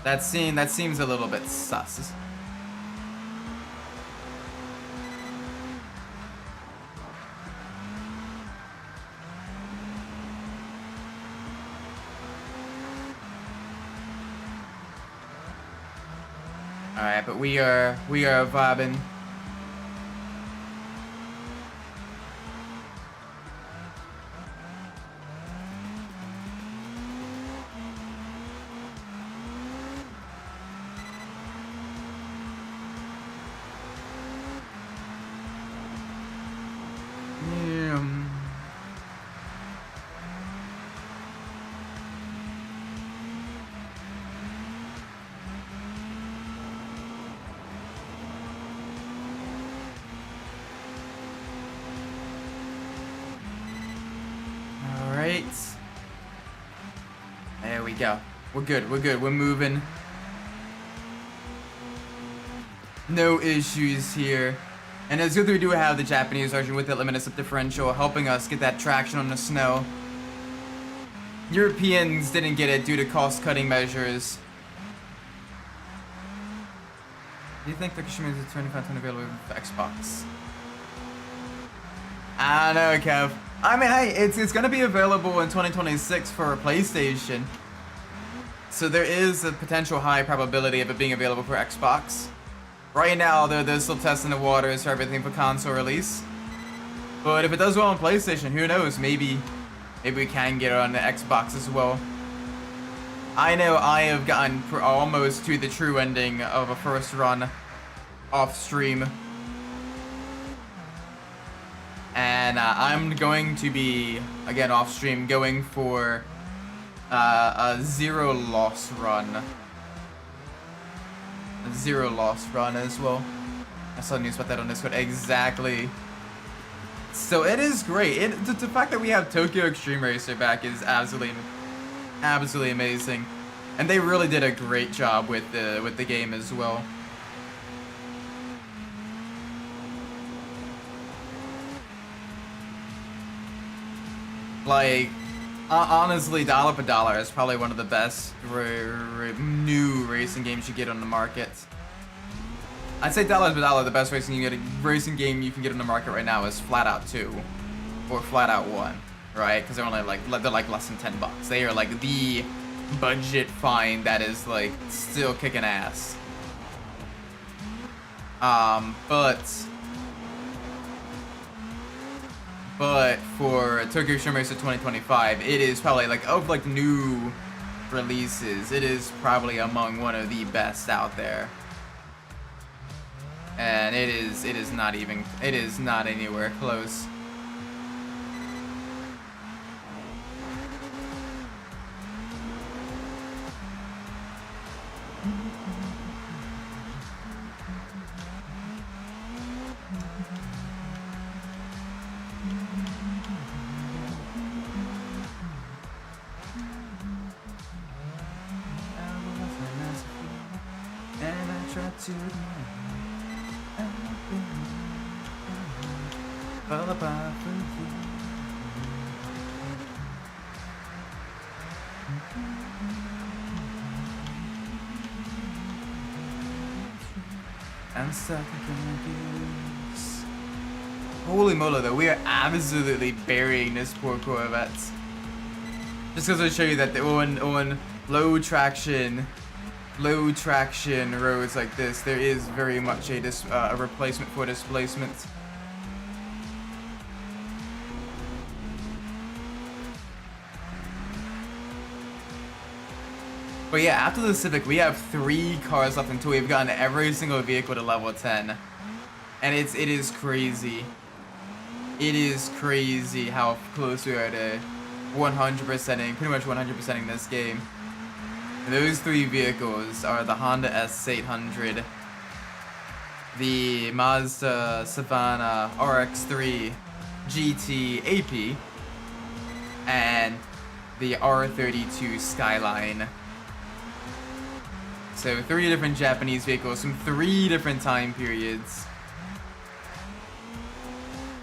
That seems a little bit sus. All right, but we are vibing. There we go. We're good. We're moving. No issues here. And it's good that we do have the Japanese version with the limited slip differential helping us get that traction on the snow. Europeans didn't get it due to cost-cutting measures. Do you think the Kashmir is 25 available for Xbox? I don't know, Kev. I mean, hey, it's gonna be available in 2026 for PlayStation. So there is a potential high probability of it being available for Xbox. Right now, they're still testing the waters for everything for console release. But if it does well on PlayStation, who knows? Maybe we can get it on the Xbox as well. I know I have gotten almost to the true ending of a first run off stream. And I'm going to be, again off stream, going for a zero loss run. A zero loss run as well. I saw news about that on Discord. Exactly. So it is great. The fact that we have Tokyo Extreme Racer back is absolutely amazing. And they really did a great job with the game as well. Like, honestly, dollar per dollar is probably one of the best new racing games you get on the market. I'd say dollar per dollar, the best racing game you can get on the market right now is Flat Out 2 or Flat Out 1, right? Because they're only they're less than $10. They are like the budget find that is like still kicking ass. But for Tokyo Extreme Racer 2025, it is probably of new releases, it is probably among one of the best out there. And it is not anywhere close. I'm stuck in this. Holy moly, though, we are absolutely burying this poor Corvette. Just because I show you that on low traction roads like this, there is very much a replacement for displacement. But yeah, after the Civic, we have 3 cars left until we've gotten every single vehicle to level 10. And it is crazy. It is crazy how close we are to 100%ing, pretty much 100%ing this game. And those 3 vehicles are the Honda S800, the Mazda Savannah RX-3 GT AP, and the R32 Skyline. So 3 different Japanese vehicles from 3 different time periods.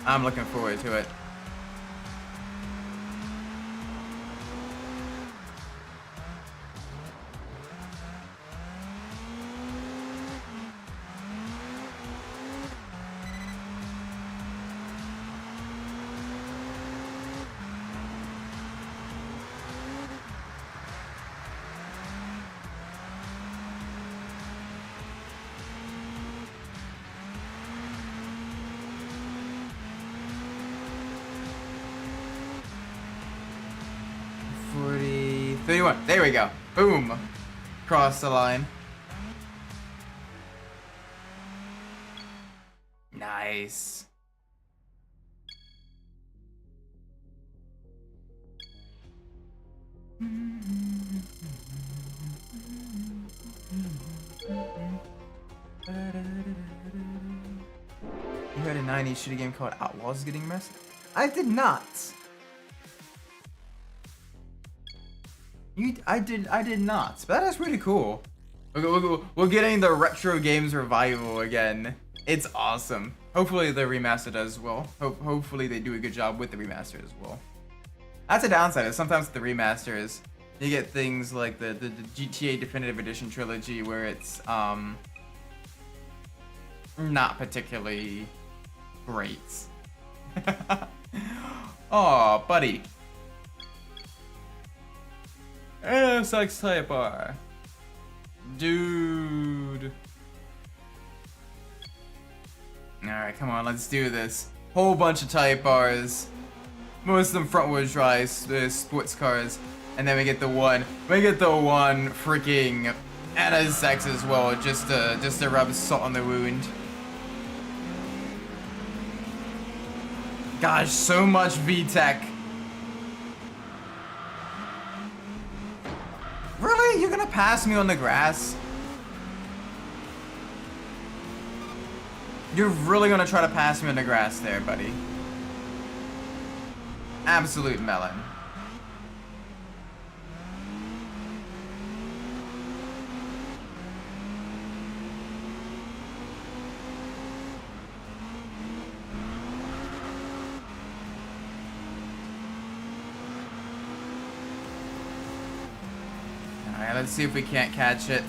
I'm looking forward to it. 31. There we go. Boom. Cross the line. Nice. You heard a 90s shitty game called Outlaws getting messed? I did not. I did not. But that is pretty cool. We're getting the retro games revival again. It's awesome. Hopefully the remaster does well. Hopefully they do a good job with the remaster as well. That's a downside. Is sometimes with the remasters, you get things like the GTA Definitive Edition trilogy where it's not particularly great. Aw, buddy. Civic Type R. Dude. Alright, come on, let's do this. Whole bunch of Type Rs. Most of them front-wheel drive sports cars. And then we get the one freaking NSX as well, just to rub salt on the wound. Gosh, so much VTech. Really? You're gonna pass me on the grass? You're really gonna try to pass me on the grass there, buddy? Absolute melon. Alright, let's see if we can't catch it.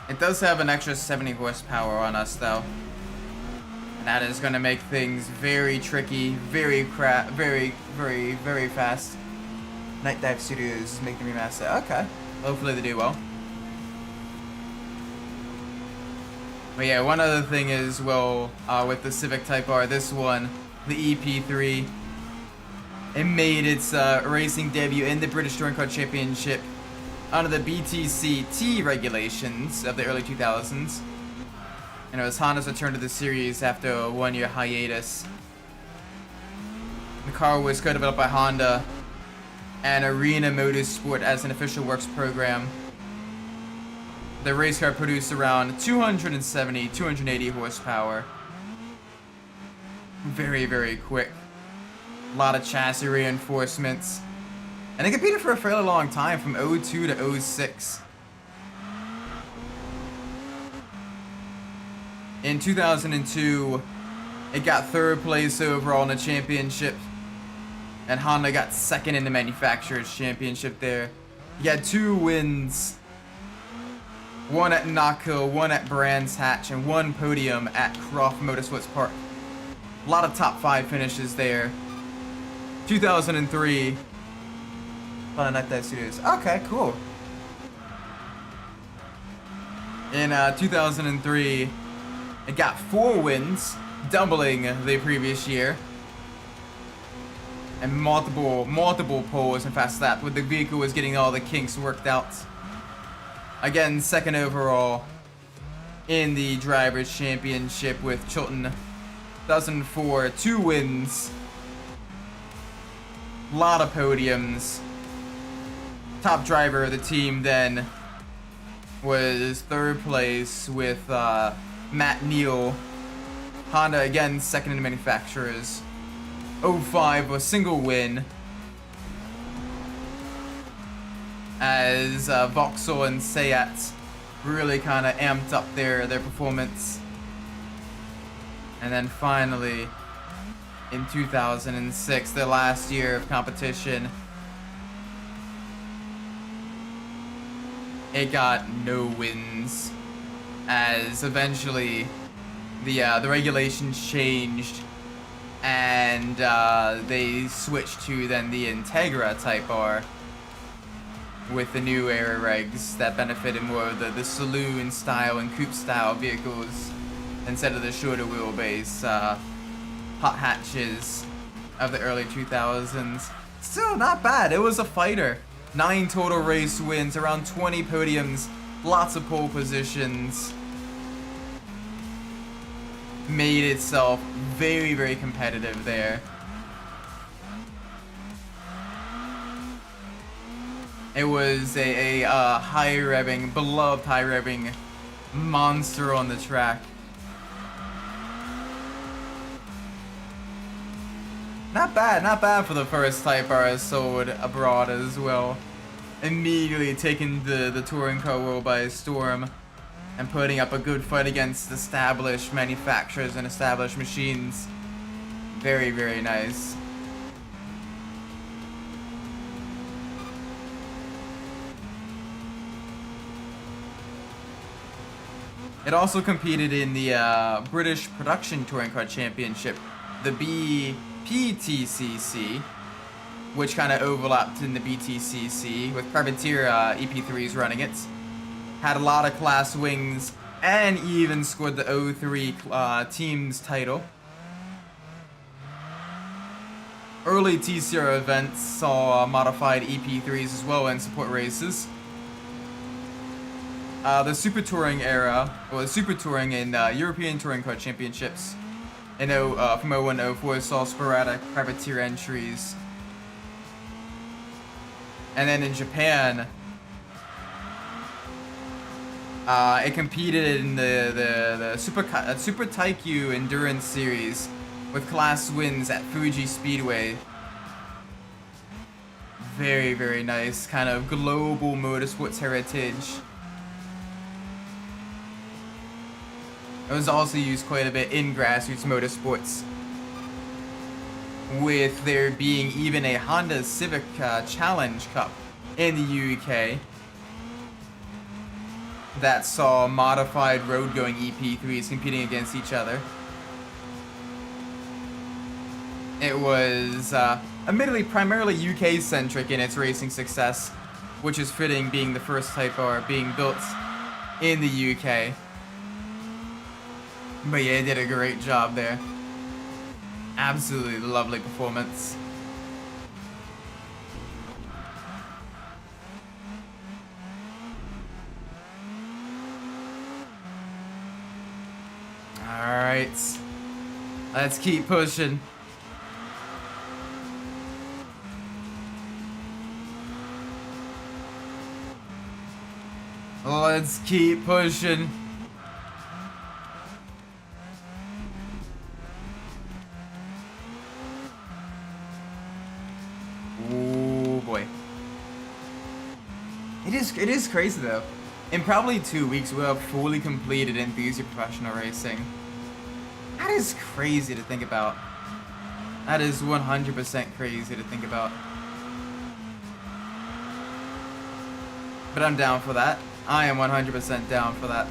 It does have an extra 70 horsepower on us, though. And that is going to make things very tricky, very fast. Night Dive Studios make the remaster. Okay. Hopefully they do well. But yeah, one other thing is, well, with the Civic Type R, this one, the EP3, it made its racing debut in the British Touring Car Championship under the BTCT regulations of the early 2000s. And it was Honda's return to the series after a 1-year hiatus. The car was co-developed by Honda and Arena Motorsport as an official works program. The race car produced around 270, 280 horsepower. Very, very quick. A lot of chassis reinforcements. And it competed for a fairly long time, from 02 to 06. In 2002, it got third place overall in the championship, and Honda got second in the manufacturer's championship there. He had 2 wins, one at Knockhill, one at Brands Hatch, and 1 podium at Croft Motorsports Park. A lot of top 5 finishes there. 2003, on Night Dive Studios. Okay, cool. In 2003, it got 4 wins, doubling the previous year, and multiple poles and fast lap, where the vehicle was getting all the kinks worked out. Again, second overall in the Drivers' Championship with Chilton. 2004, 2 wins, a lot of podiums. Top driver of the team then was third place with Matt Neal. Honda again second in the manufacturers. 05, a single win as Vauxhall and Seat really kind of amped up their performance. And then finally in 2006, their last year of competition, it got no wins, as eventually the regulations changed and they switched to then the Integra Type R with the new era regs that benefited more of the saloon style and coupe style vehicles instead of the shorter wheelbase hot hatches of the early 2000s. Still not bad. It was a fighter. 9 total race wins, around 20 podiums, lots of pole positions. Made itself very, very competitive there. It was a high revving, beloved high revving monster on the track. Not bad for the first Type R sold abroad as well. Immediately taking the touring car world by storm and putting up a good fight against established manufacturers and established machines. Very, very nice. It also competed in the British Production Touring Car Championship, the BPTCC, which kind of overlapped in the BTCC with Privateer EP3s running it. Had a lot of class wings and even scored the 03 team's title. Early TCR events saw modified EP3s as well in support races. The Super Touring era, or the Super Touring in European Touring Car Championships in from 01 to 04 saw sporadic privateer entries. And then in Japan, it competed in the Super Taikyu Endurance Series with class wins at Fuji Speedway. Very, very nice, kind of global motorsports heritage. It was also used quite a bit in grassroots motorsports, with there being even a Honda Civic Challenge Cup in the UK that saw modified road-going EP3s competing against each other. It was admittedly primarily UK-centric in its racing success, which is fitting being the first Type R being built in the UK. But yeah, it did a great job there. Absolutely lovely performance. Alright. Let's keep pushing. Let's keep pushing. Oh boy. It is crazy though. In probably 2 weeks we'll have fully completed Enthusia professional racing. That is crazy to think about. That is 100% crazy to think about. But I'm down for that. I am 100% down for that.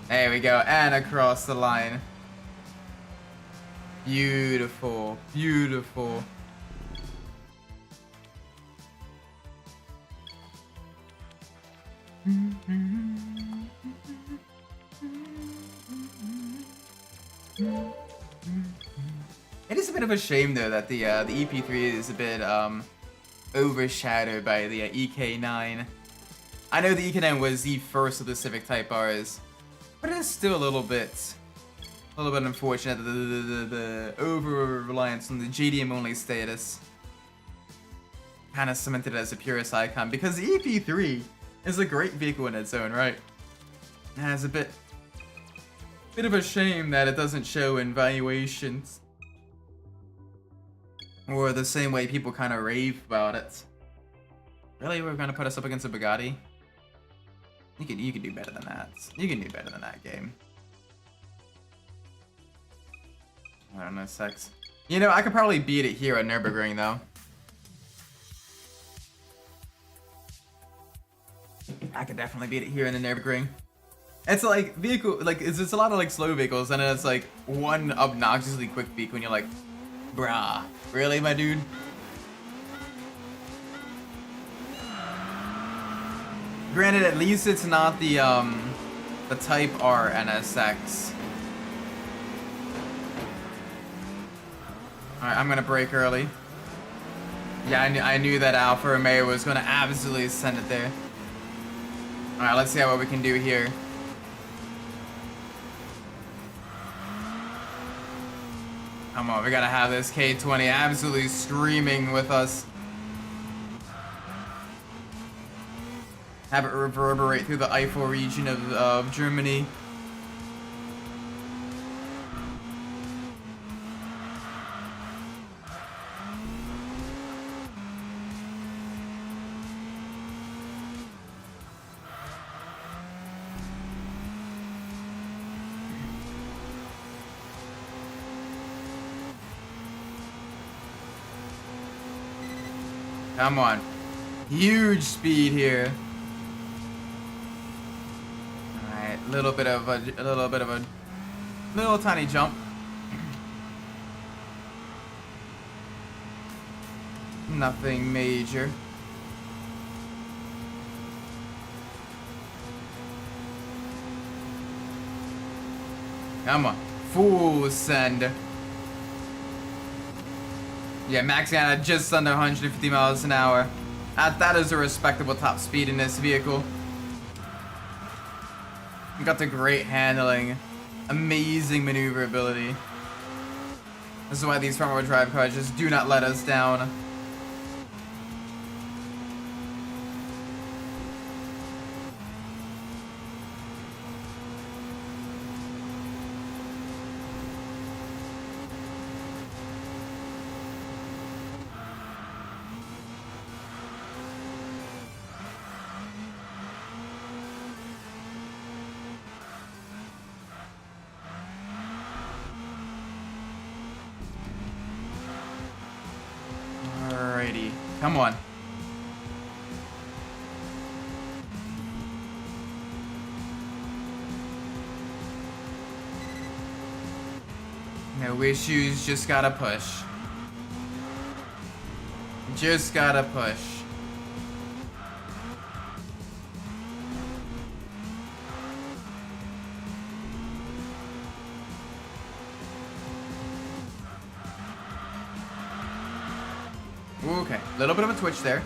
There we go, and across the line. Beautiful, beautiful. It is a bit of a shame though that the EP3 is a bit overshadowed by the EK9. I know the EK9 was the first of the Civic Type Rs, but it is still a little bit unfortunate that the over-reliance on the JDM only status kind of cemented it as a purist icon, because the EP3 is a great vehicle in its own right. And it's a bit of a shame that it doesn't show in valuations or the same way people kind of rave about it. Really, we're gonna put us up against a Bugatti? You can do better than that. You can do better than that, game. I don't know, sex. You know, I could probably beat it here at Nürburgring though. I could definitely beat it here in the Nürburgring. It's like vehicle, like it's a lot of like slow vehicles, and then it's like one obnoxiously quick vehicle, and you're like, bruh, really, my dude? Granted, at least it's not the Type R NSX. Alright, I'm gonna brake early. Yeah, I knew that Alfa Romeo was going to absolutely send it there. Alright, let's see what we can do here. Come on, we gotta have this K20 absolutely screaming with us. Have it reverberate through the Eifel region of Germany. Come on. Huge speed here. Alright, little tiny jump. Nothing major. Come on. Full send. Yeah, maxing out at just under 150 miles an hour. That is a respectable top speed in this vehicle. Got the great handling. Amazing maneuverability. This is why these front-wheel drive cars just do not let us down. Alrighty, come on. No issues, just gotta push. Just gotta push. Okay, a little bit of a twitch there,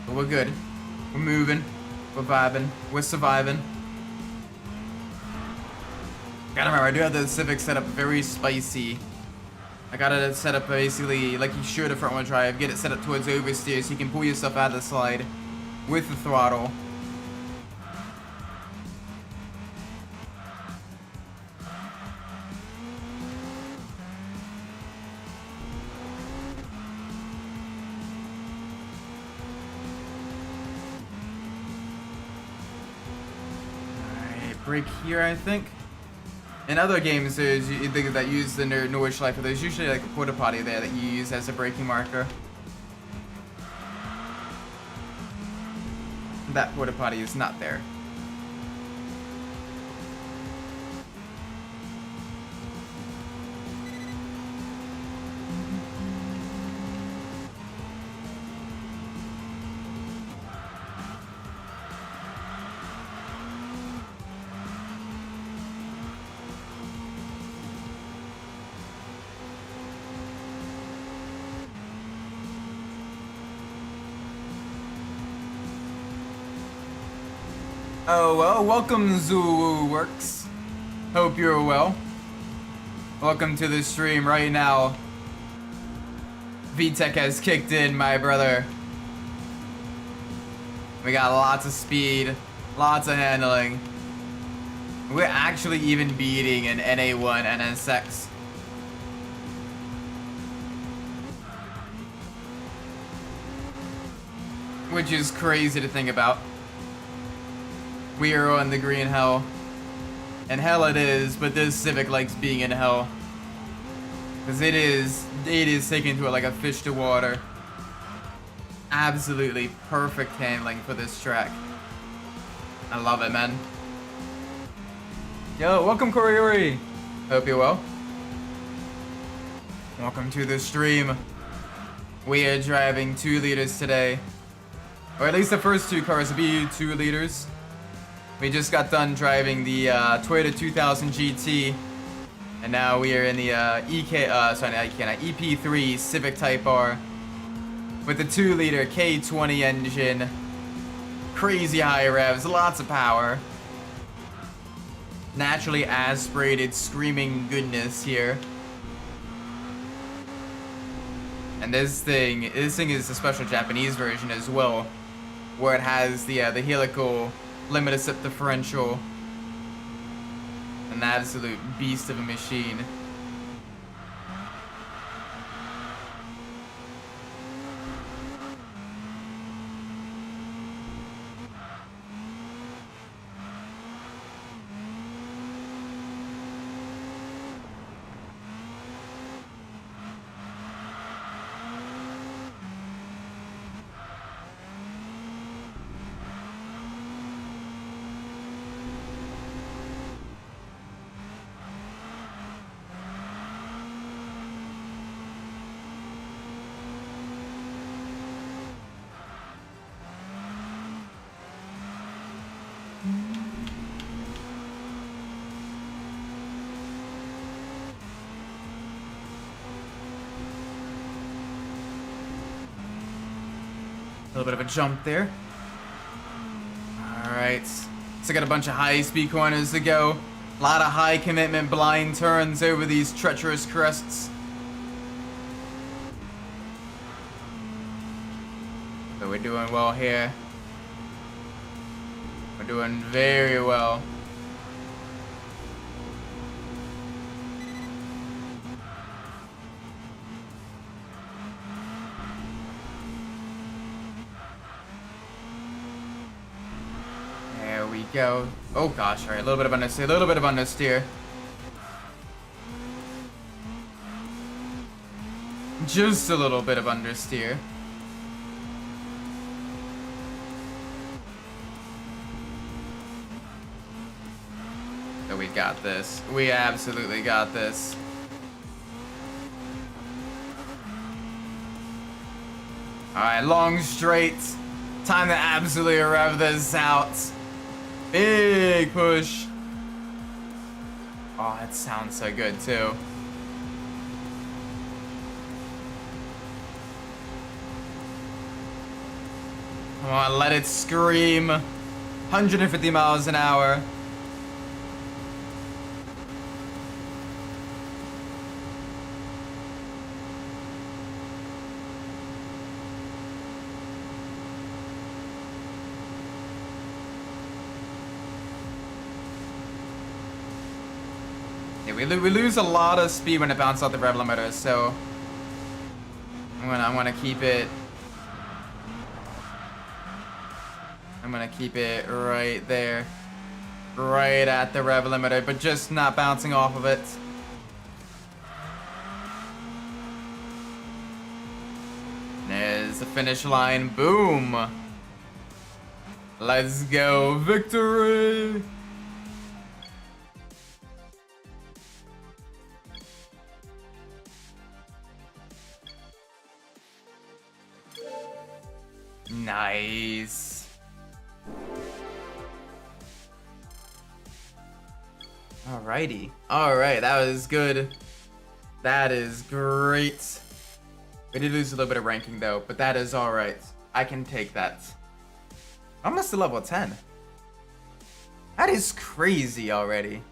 but we're good. We're moving, we're vibing, we're surviving. Gotta remember, I do have the Civic set up very spicy. I got it set up basically like you should a front wheel drive. Get it set up towards oversteer so you can pull yourself out of the slide with the throttle. Break here, I think. In other games, there's that use the Nordschleife. There's usually like a porta potty there that you use as a braking marker. That porta potty is not there. Oh well, welcome Zoo Works. Hope you're well. Welcome to the stream right now. VTech has kicked in, my brother. We got lots of speed, lots of handling. We're actually even beating an NA1 NSX. Which is crazy to think about. We are on the green hell. And hell it is, but this Civic likes being in hell. Because it is taken to it like a fish to water. Absolutely perfect handling for this track. I love it, man. Yo, welcome Koriori. Hope you're well. Welcome to the stream. We are driving 2 liters today. Or at least the first 2 cars will be 2 liters. We just got done driving the Toyota 2000 GT, and now we are in the EP3 Civic Type R with the 2-liter K20 engine. Crazy high revs, lots of power. Naturally aspirated, screaming goodness here. And this thing is a special Japanese version as well, where it has the helical limited slip differential. An absolute beast of a machine. A little bit of a jump there. Alright. So I got a bunch of high-speed corners to go. A lot of high-commitment blind turns over these treacherous crests. So we're doing well here. We're doing very well. Go. Oh gosh, alright, a little bit of understeer, a little bit of understeer. Just a little bit of understeer. So we got this. We absolutely got this. Alright, long straight. Time to absolutely rev this out. Big push. Oh, that sounds so good too. Come on, let it scream. 150 miles an hour. We lose a lot of speed when it bounces off the rev limiter, so I'm gonna keep it. I'm gonna keep it right there, right at the rev limiter, but just not bouncing off of it. There's the finish line. Boom. Let's go, victory. Nice. Alrighty. Alright, that was good. That is great. We did lose a little bit of ranking though, but that is alright. I can take that. I'm almost to level 10. That is crazy already.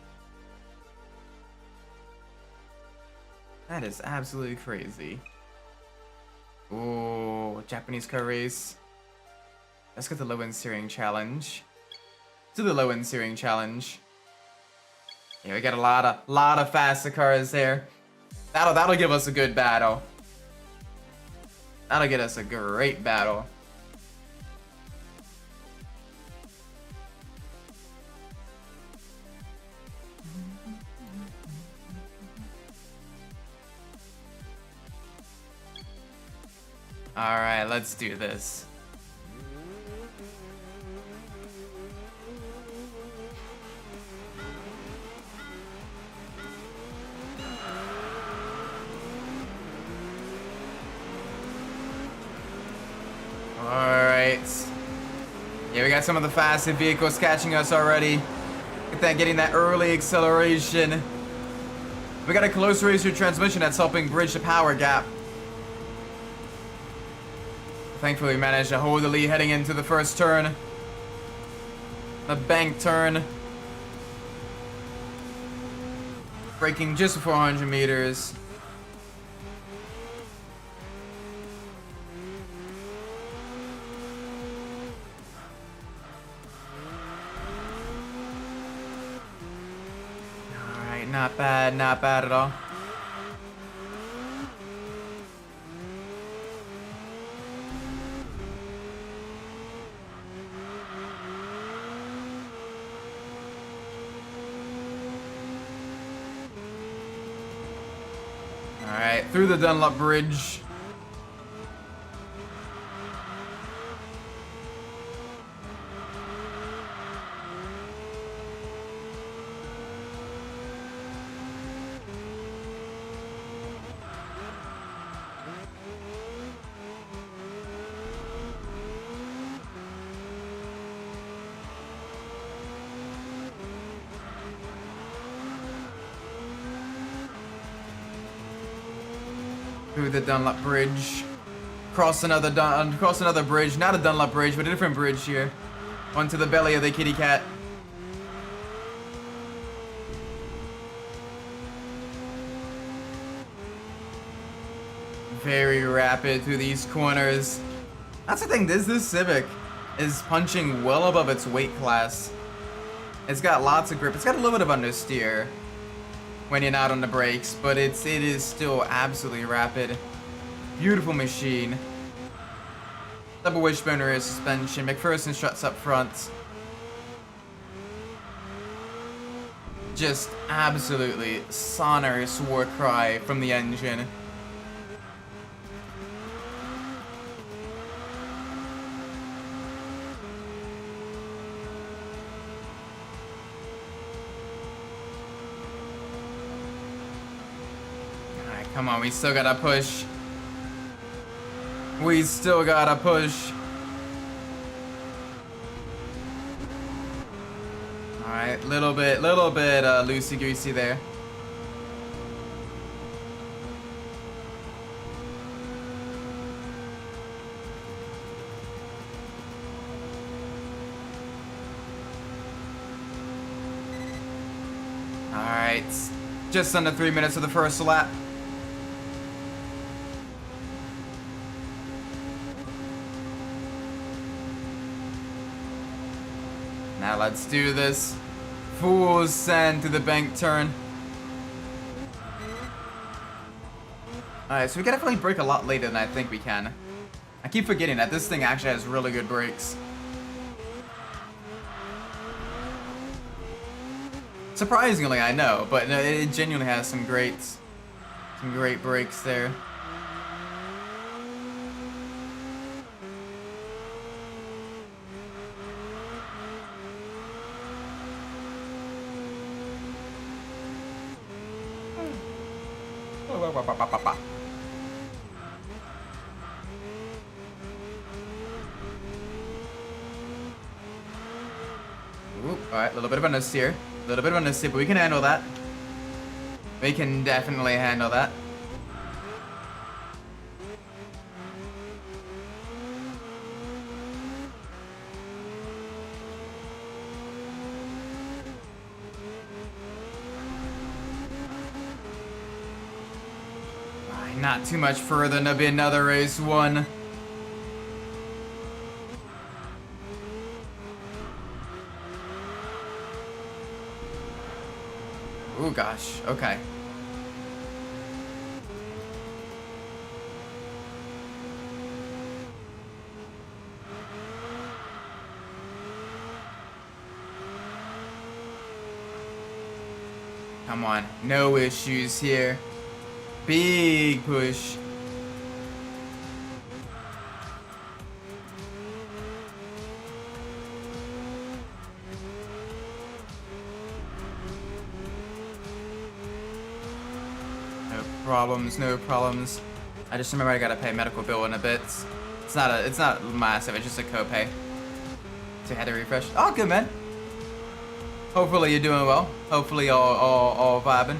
That is absolutely crazy. Ooh, Japanese car race. Let's get the low-end steering challenge. Do the low-end steering challenge. Yeah, we got a lot of faster cars there. That'll give us a good battle. That'll get us a great battle. Alright, let's do this. Alright. Yeah, we got some of the fastest vehicles catching us already. Getting that early acceleration. We got a close racer transmission that's helping bridge the power gap. Thankfully, we managed to hold the lead heading into the first turn. The bank turn. Braking just before 100 meters. Alright, not bad at all. Alright, through the Dunlop Bridge. Through the Dunlop Bridge. Cross another bridge. Not a Dunlop Bridge, but a different bridge here. Onto the belly of the kitty cat. Very rapid through these corners. That's the thing, this Civic is punching well above its weight class. It's got lots of grip. It's got a little bit of understeer when you're not on the brakes, but it is still absolutely rapid. Beautiful machine. Double wishbone rear suspension. McPherson struts up front. Just absolutely sonorous war cry from the engine. Come on, we still gotta push. We still gotta push. Alright, little bit loosey-goosey there. Alright, just under 3 minutes of the first lap. Now let's do this. Full send to the bank turn. Alright, so we can definitely brake a lot later than I think we can. I keep forgetting that this thing actually has really good brakes. Surprisingly, I know, but it genuinely has some great brakes there. Alright, a little bit of a understeer. A little bit of a understeer, but we can handle that. We can definitely handle that. Alright, not too much further, and there'll be another race won. Oh gosh, okay. Come on, no issues here. Big push. No problems. I just remember I gotta pay a medical bill in a bit. It's not massive, it's just a copay. So I had to refresh. Oh, good man. Hopefully you're doing well. Hopefully all vibing.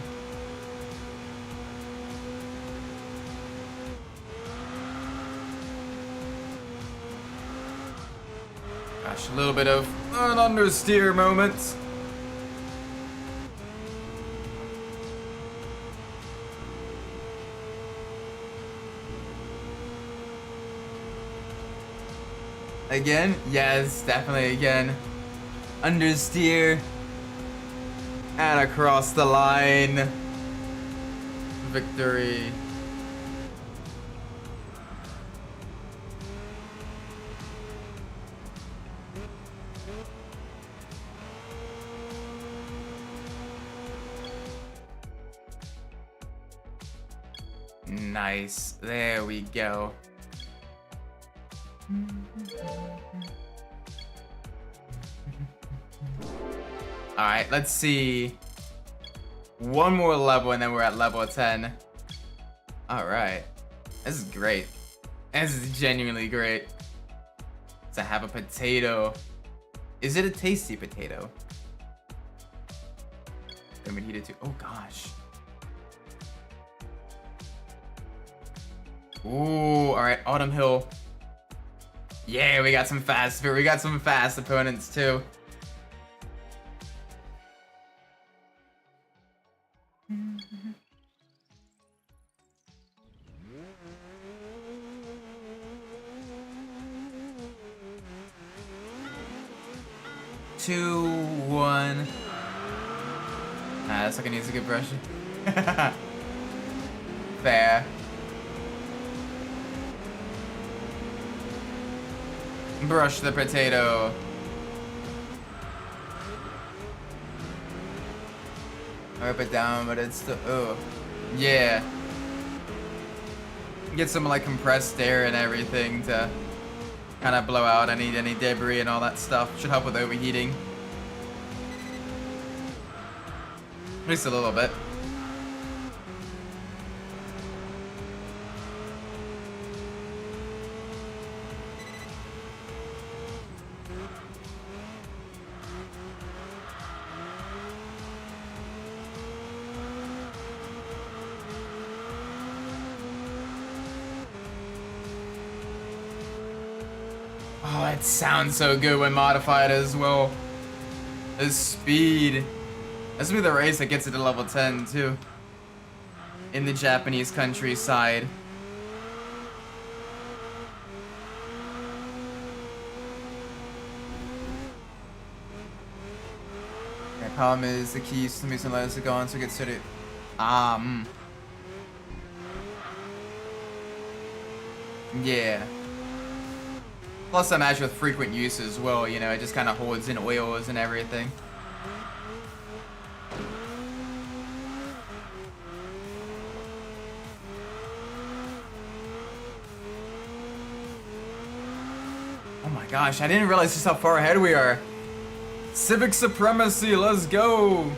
gosh, a little bit of an understeer moment. Again? Yes, definitely again. Understeer. And across the line. Victory. Nice. There we go. Alright, let's see. One more level and then we're at level 10. Alright. This is great. This is genuinely great. To have a potato. Is it a tasty potato? I'm heated too. Oh gosh. Ooh, alright, Autumn Hill. Yeah, we got some fast opponents too. Two, one. This looking needs a good brush. Fair. Brush the potato. Rip it down, but it's still. Oh, yeah. Get some like compressed air and everything to kind of blow out any debris and all that stuff. Should help with overheating. At least a little bit. Oh, it sounds so good when modified as well. The speed. This will be the race that gets it to level 10 too. In the Japanese countryside. The problem is the keys to me some letters to go on so it gets started. Yeah. Plus I match with frequent use as well, you know, it just kind of holds in oils and everything. Oh my gosh, I didn't realize just how far ahead we are. Civic supremacy, let's go!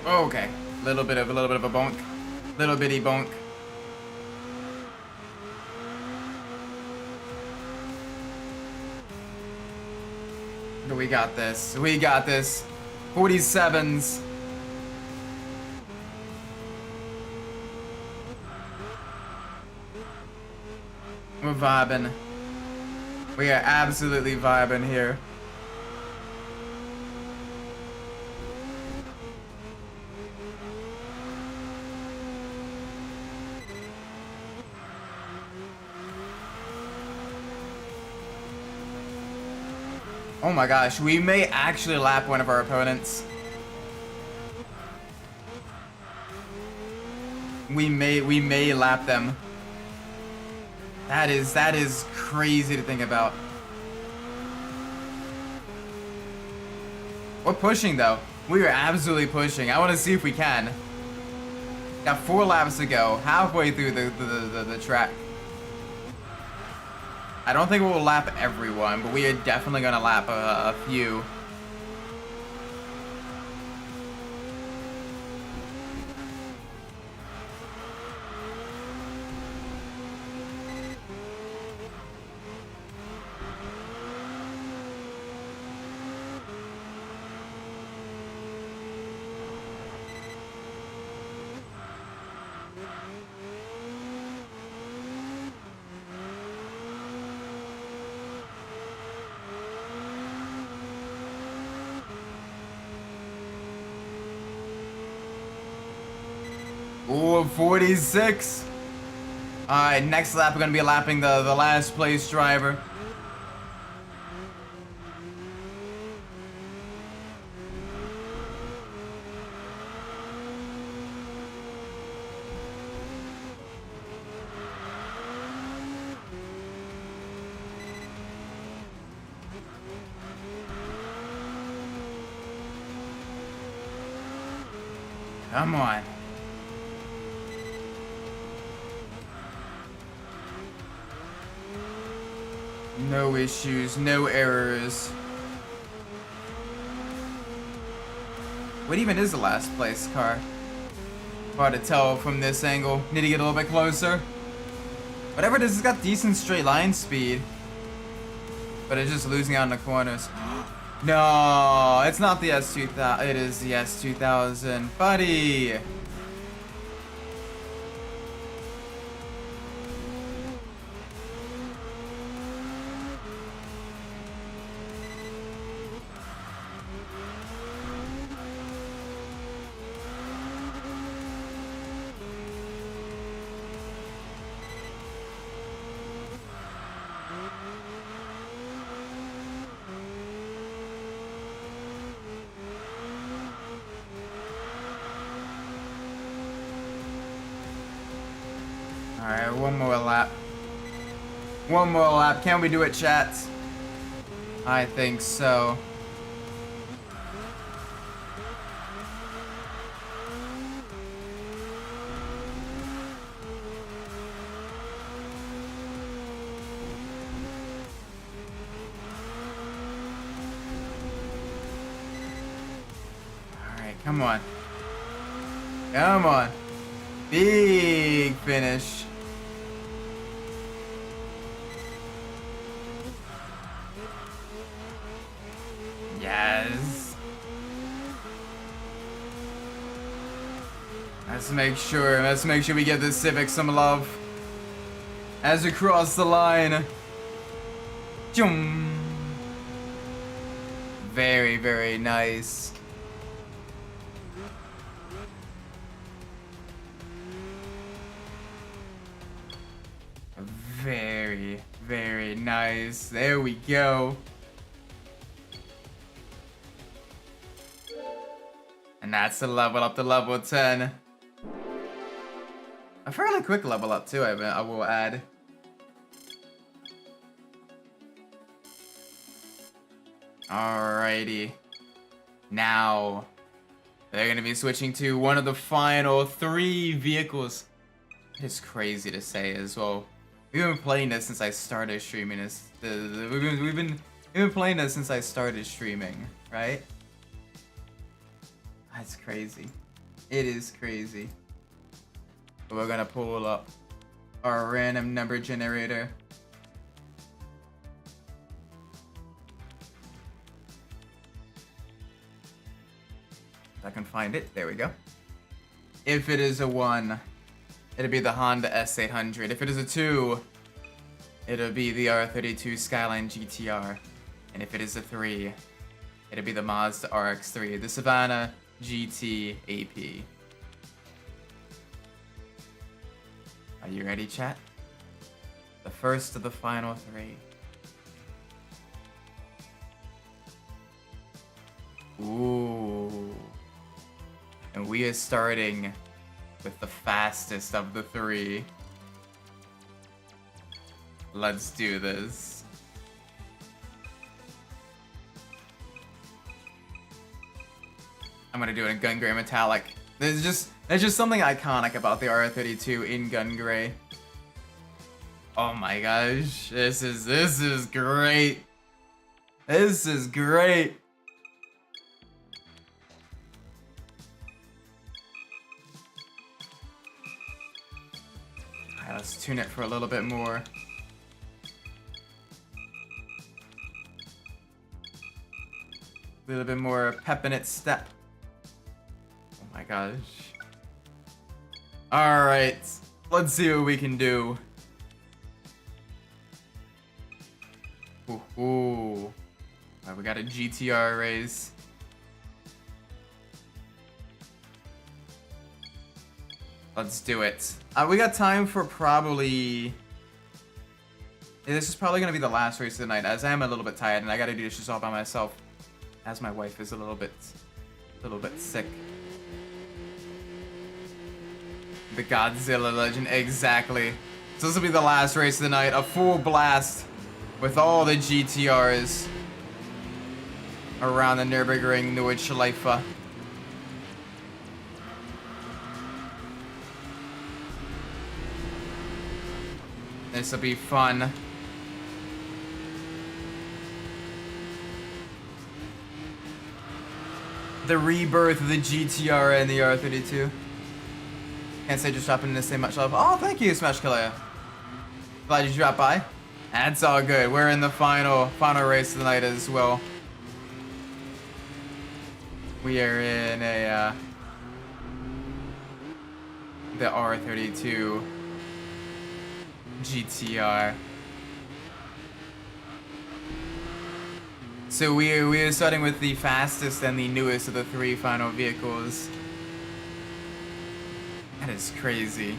Okay, little bit of a bonk, little bitty bonk. But we got this. We got this. 47s. We're vibing. We are absolutely vibing here. Oh my gosh, we may actually lap one of our opponents. We may lap them. That is crazy to think about. We're pushing though. We are absolutely pushing. I want to see if we can. Got 4 laps to go, halfway through the track. I don't think we'll lap everyone, but we are definitely gonna lap a few. Ooh, 46. Alright, next lap we're gonna be lapping the last place driver. Come on. No issues, no errors. What even is the last place car? Hard to tell from this angle. Need to get a little bit closer. Whatever it is, it's got decent straight line speed. But it's just losing out in the corners. No, it's not the S2000. It is the S2000. Buddy! Alright, one more lap. One more lap. Can we do it, chat? I think so. Alright, come on. Come on. Big finish. Yes. Let's make sure we give this Civic some love. As we cross the line. Jum. Very, very nice. Very, very nice. There we go. And that's the level up to level 10. A fairly quick level up too, I will add. Alrighty. Now, they're gonna be switching to one of the final 3 vehicles. It's crazy to say as well. We've been playing this since I started streaming this. We've been playing this since I started streaming, right? That's crazy. It is crazy. But we're gonna pull up our random number generator. If I can find it, there we go. If it is a 1, it'll be the Honda S800. If it is a 2, it'll be the R32 Skyline GTR. And if it is a 3, it'll be the Mazda RX-3, the Savannah GT AP. Are you ready, chat? The first of the final 3. Ooh. And we are starting with the fastest of the 3. Let's do this. I'm gonna do it in gun gray metallic. There's just something iconic about the R32 in gun gray. Oh my gosh, this is great. This is great. Alright, let's tune it for a little bit more. A little bit more pep in its step. Oh my gosh. Alright, let's see what we can do. Ooh. Alright, we got a GTR race. Let's do it. We got time for probably... This is probably gonna be the last race of the night, as I am a little bit tired and I gotta do dishes all by myself, as my wife is a little bit sick. The Godzilla legend, exactly. So this will be the last race of the night, a full blast with all the GTRs around the Nürburgring Nordschleife. This will be fun. The rebirth of the GTR and the R32. Can't say just dropping in the same much love. Oh, thank you, Smash Killer. Glad you dropped by. That's all good. We're in the final race of the night as well. We are in the R32 GTR. So we are starting with the fastest and the newest of the three final vehicles. That is crazy.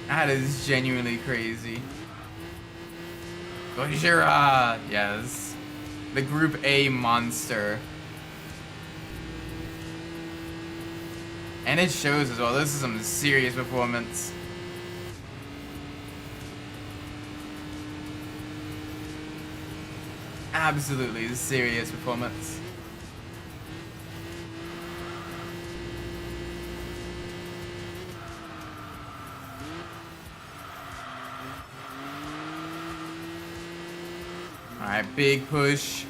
That is genuinely crazy. Gojira! Yes. The Group A monster. And it shows as well. This is some serious performance. Absolutely serious performance. Alright, big push.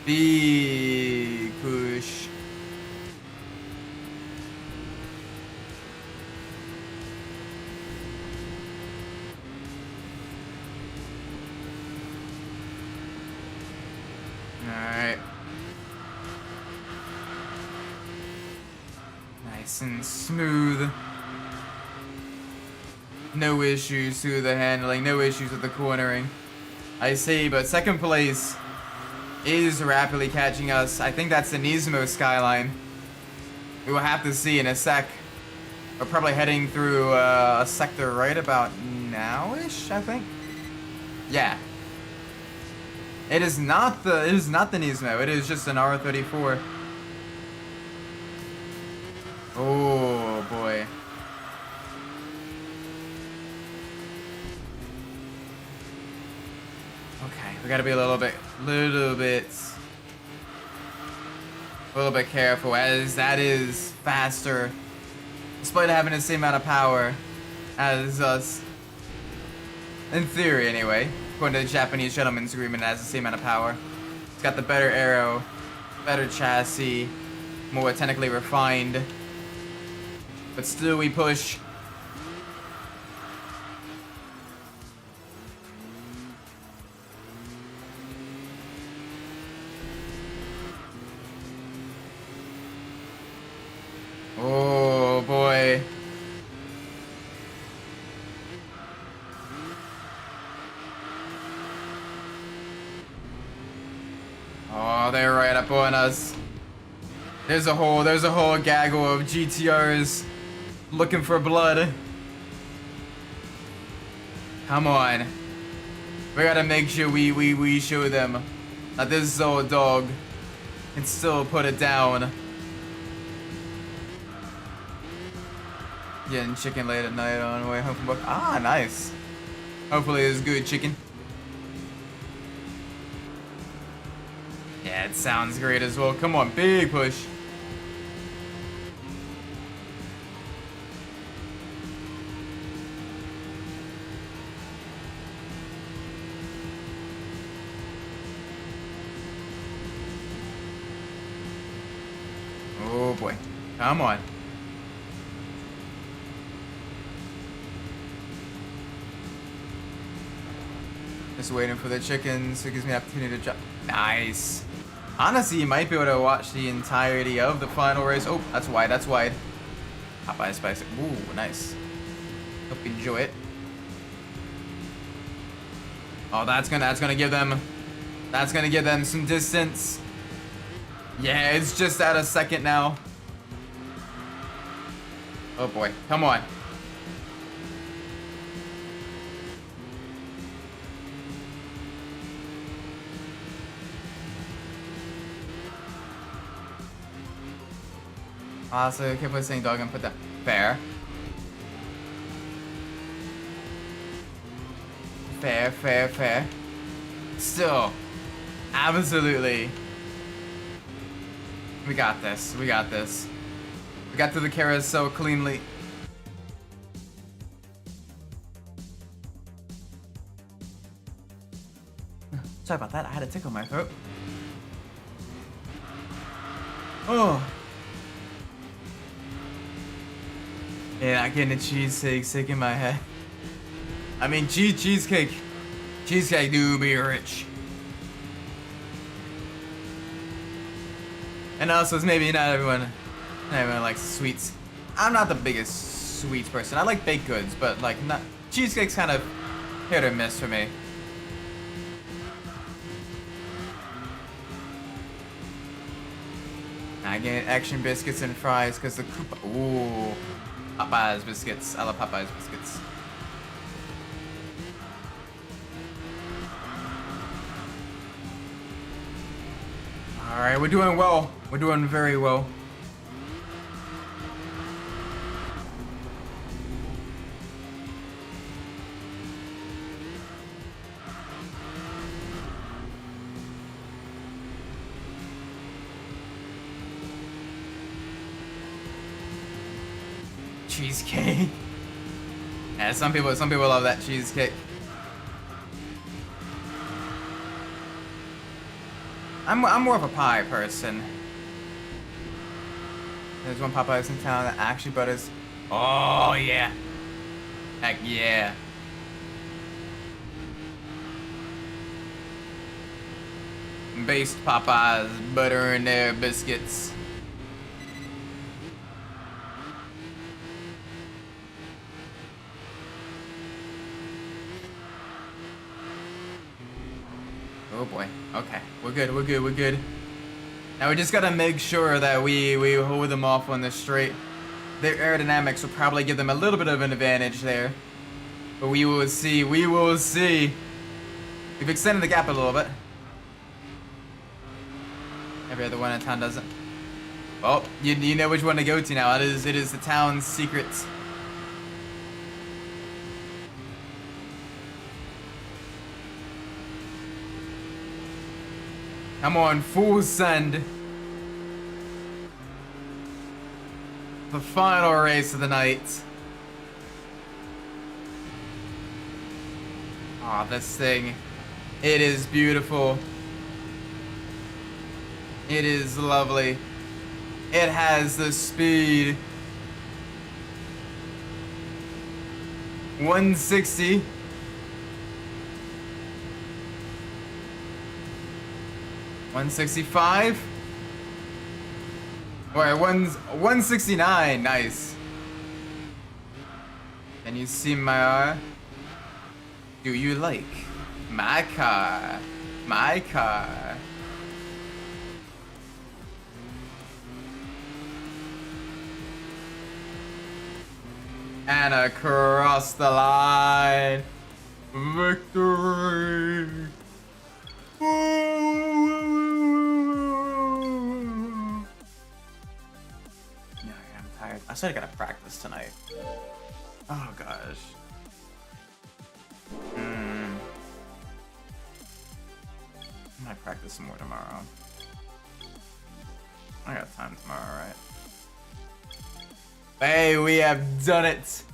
Big push. Alright. Nice and smooth. No issues with the handling, no issues with the cornering. I see, but second place is rapidly catching us. I think that's the Nismo skyline. We will have to see in a sec. We're probably heading through a sector right about now-ish, I think. Yeah. It is not the Nismo. It is just an R34. Oh boy. Okay, we gotta be a little bit careful, as that is faster, despite having the same amount of power as us. In theory, anyway. According to the Japanese gentleman's agreement, it has the same amount of power. It's got the better aero, better chassis, more technically refined. But still, we push. Oh boy. Oh, they're right up on us. There's a whole gaggle of GTRs looking for blood. Come on. We gotta make sure we show them that this old dog can still put it down. Getting chicken late at night on the way home from work. Ah, nice. Hopefully it's good chicken. Yeah, it sounds great as well. Come on, big push. boy. Come on. Just waiting for the chickens. It gives me an opportunity to jump. Nice. Honestly, you might be able to watch the entirety of the final race. Oh, that's wide. That's wide. Popeye Spice. Ooh, nice. Hope you enjoy it. Oh, that's gonna give them. That's gonna give them some distance. Yeah, it's just at a second now. Oh boy, come on. So keep on saying dog and put that fair. Fair, fair, fair. Still, absolutely. We got this. We got this. We got through the carousel cleanly. Sorry about that. I had a tickle in my throat. Oh. Yeah, I'm getting a cheesecake sick in my head. I mean, cheesecake. Cheesecake do be rich. And also, it's maybe not everyone likes sweets. I'm not the biggest sweets person. I like baked goods, but like not cheesecake's kind of hit or miss for me. I get action biscuits and fries because the Koopa. Ooh, Popeye's biscuits. I love Popeye's biscuits. All right, we're doing well. We're doing very well. Cheesecake. Yeah, some people love that cheesecake. I'm more of a pie person. There's one Popeyes in town that actually butters. Oh yeah. Heck yeah. Based Popeyes buttering their biscuits. Oh boy. Okay. We're good. We're good. We're good. Now we just gotta make sure that we hold them off on the straight. Their aerodynamics will probably give them a little bit of an advantage there. But we will see. We will see. We've extended the gap a little bit. Every other one in town doesn't. Well, you know which one to go to now. It is the town's secret. Come on, full send. The final race of the night. Aw, this thing. It is beautiful. It is lovely. It has the speed. 160. $165 or 169. Nice. Can you see my eye? Do you like my car? My car. And across the line. Victory. I said I gotta practice tonight. Oh gosh. I might practice some more tomorrow. I got time tomorrow, right? Hey, we have done it!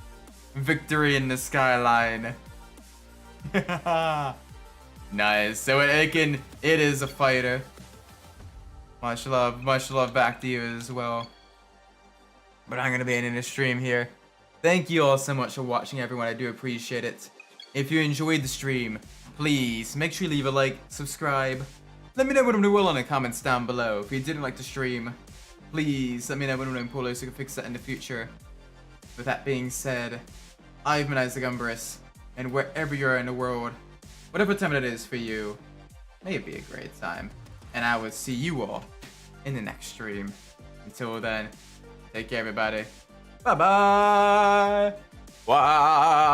Victory in the skyline. Nice. So it is a fighter. Much love back to you as well. But I'm gonna be ending the stream here. Thank you all so much for watching, everyone. I do appreciate it. If you enjoyed the stream, please make sure you leave a like, subscribe. Let me know what I'm doing in the comments down below. If you didn't like the stream, please let me know what I'm doing poorly so I can fix that in the future. With that being said, I've been Isaac Umbras, and wherever you are in the world, whatever time it is for you, may it be a great time. And I will see you all in the next stream. Until then, take care, everybody. Bye-bye. Wow.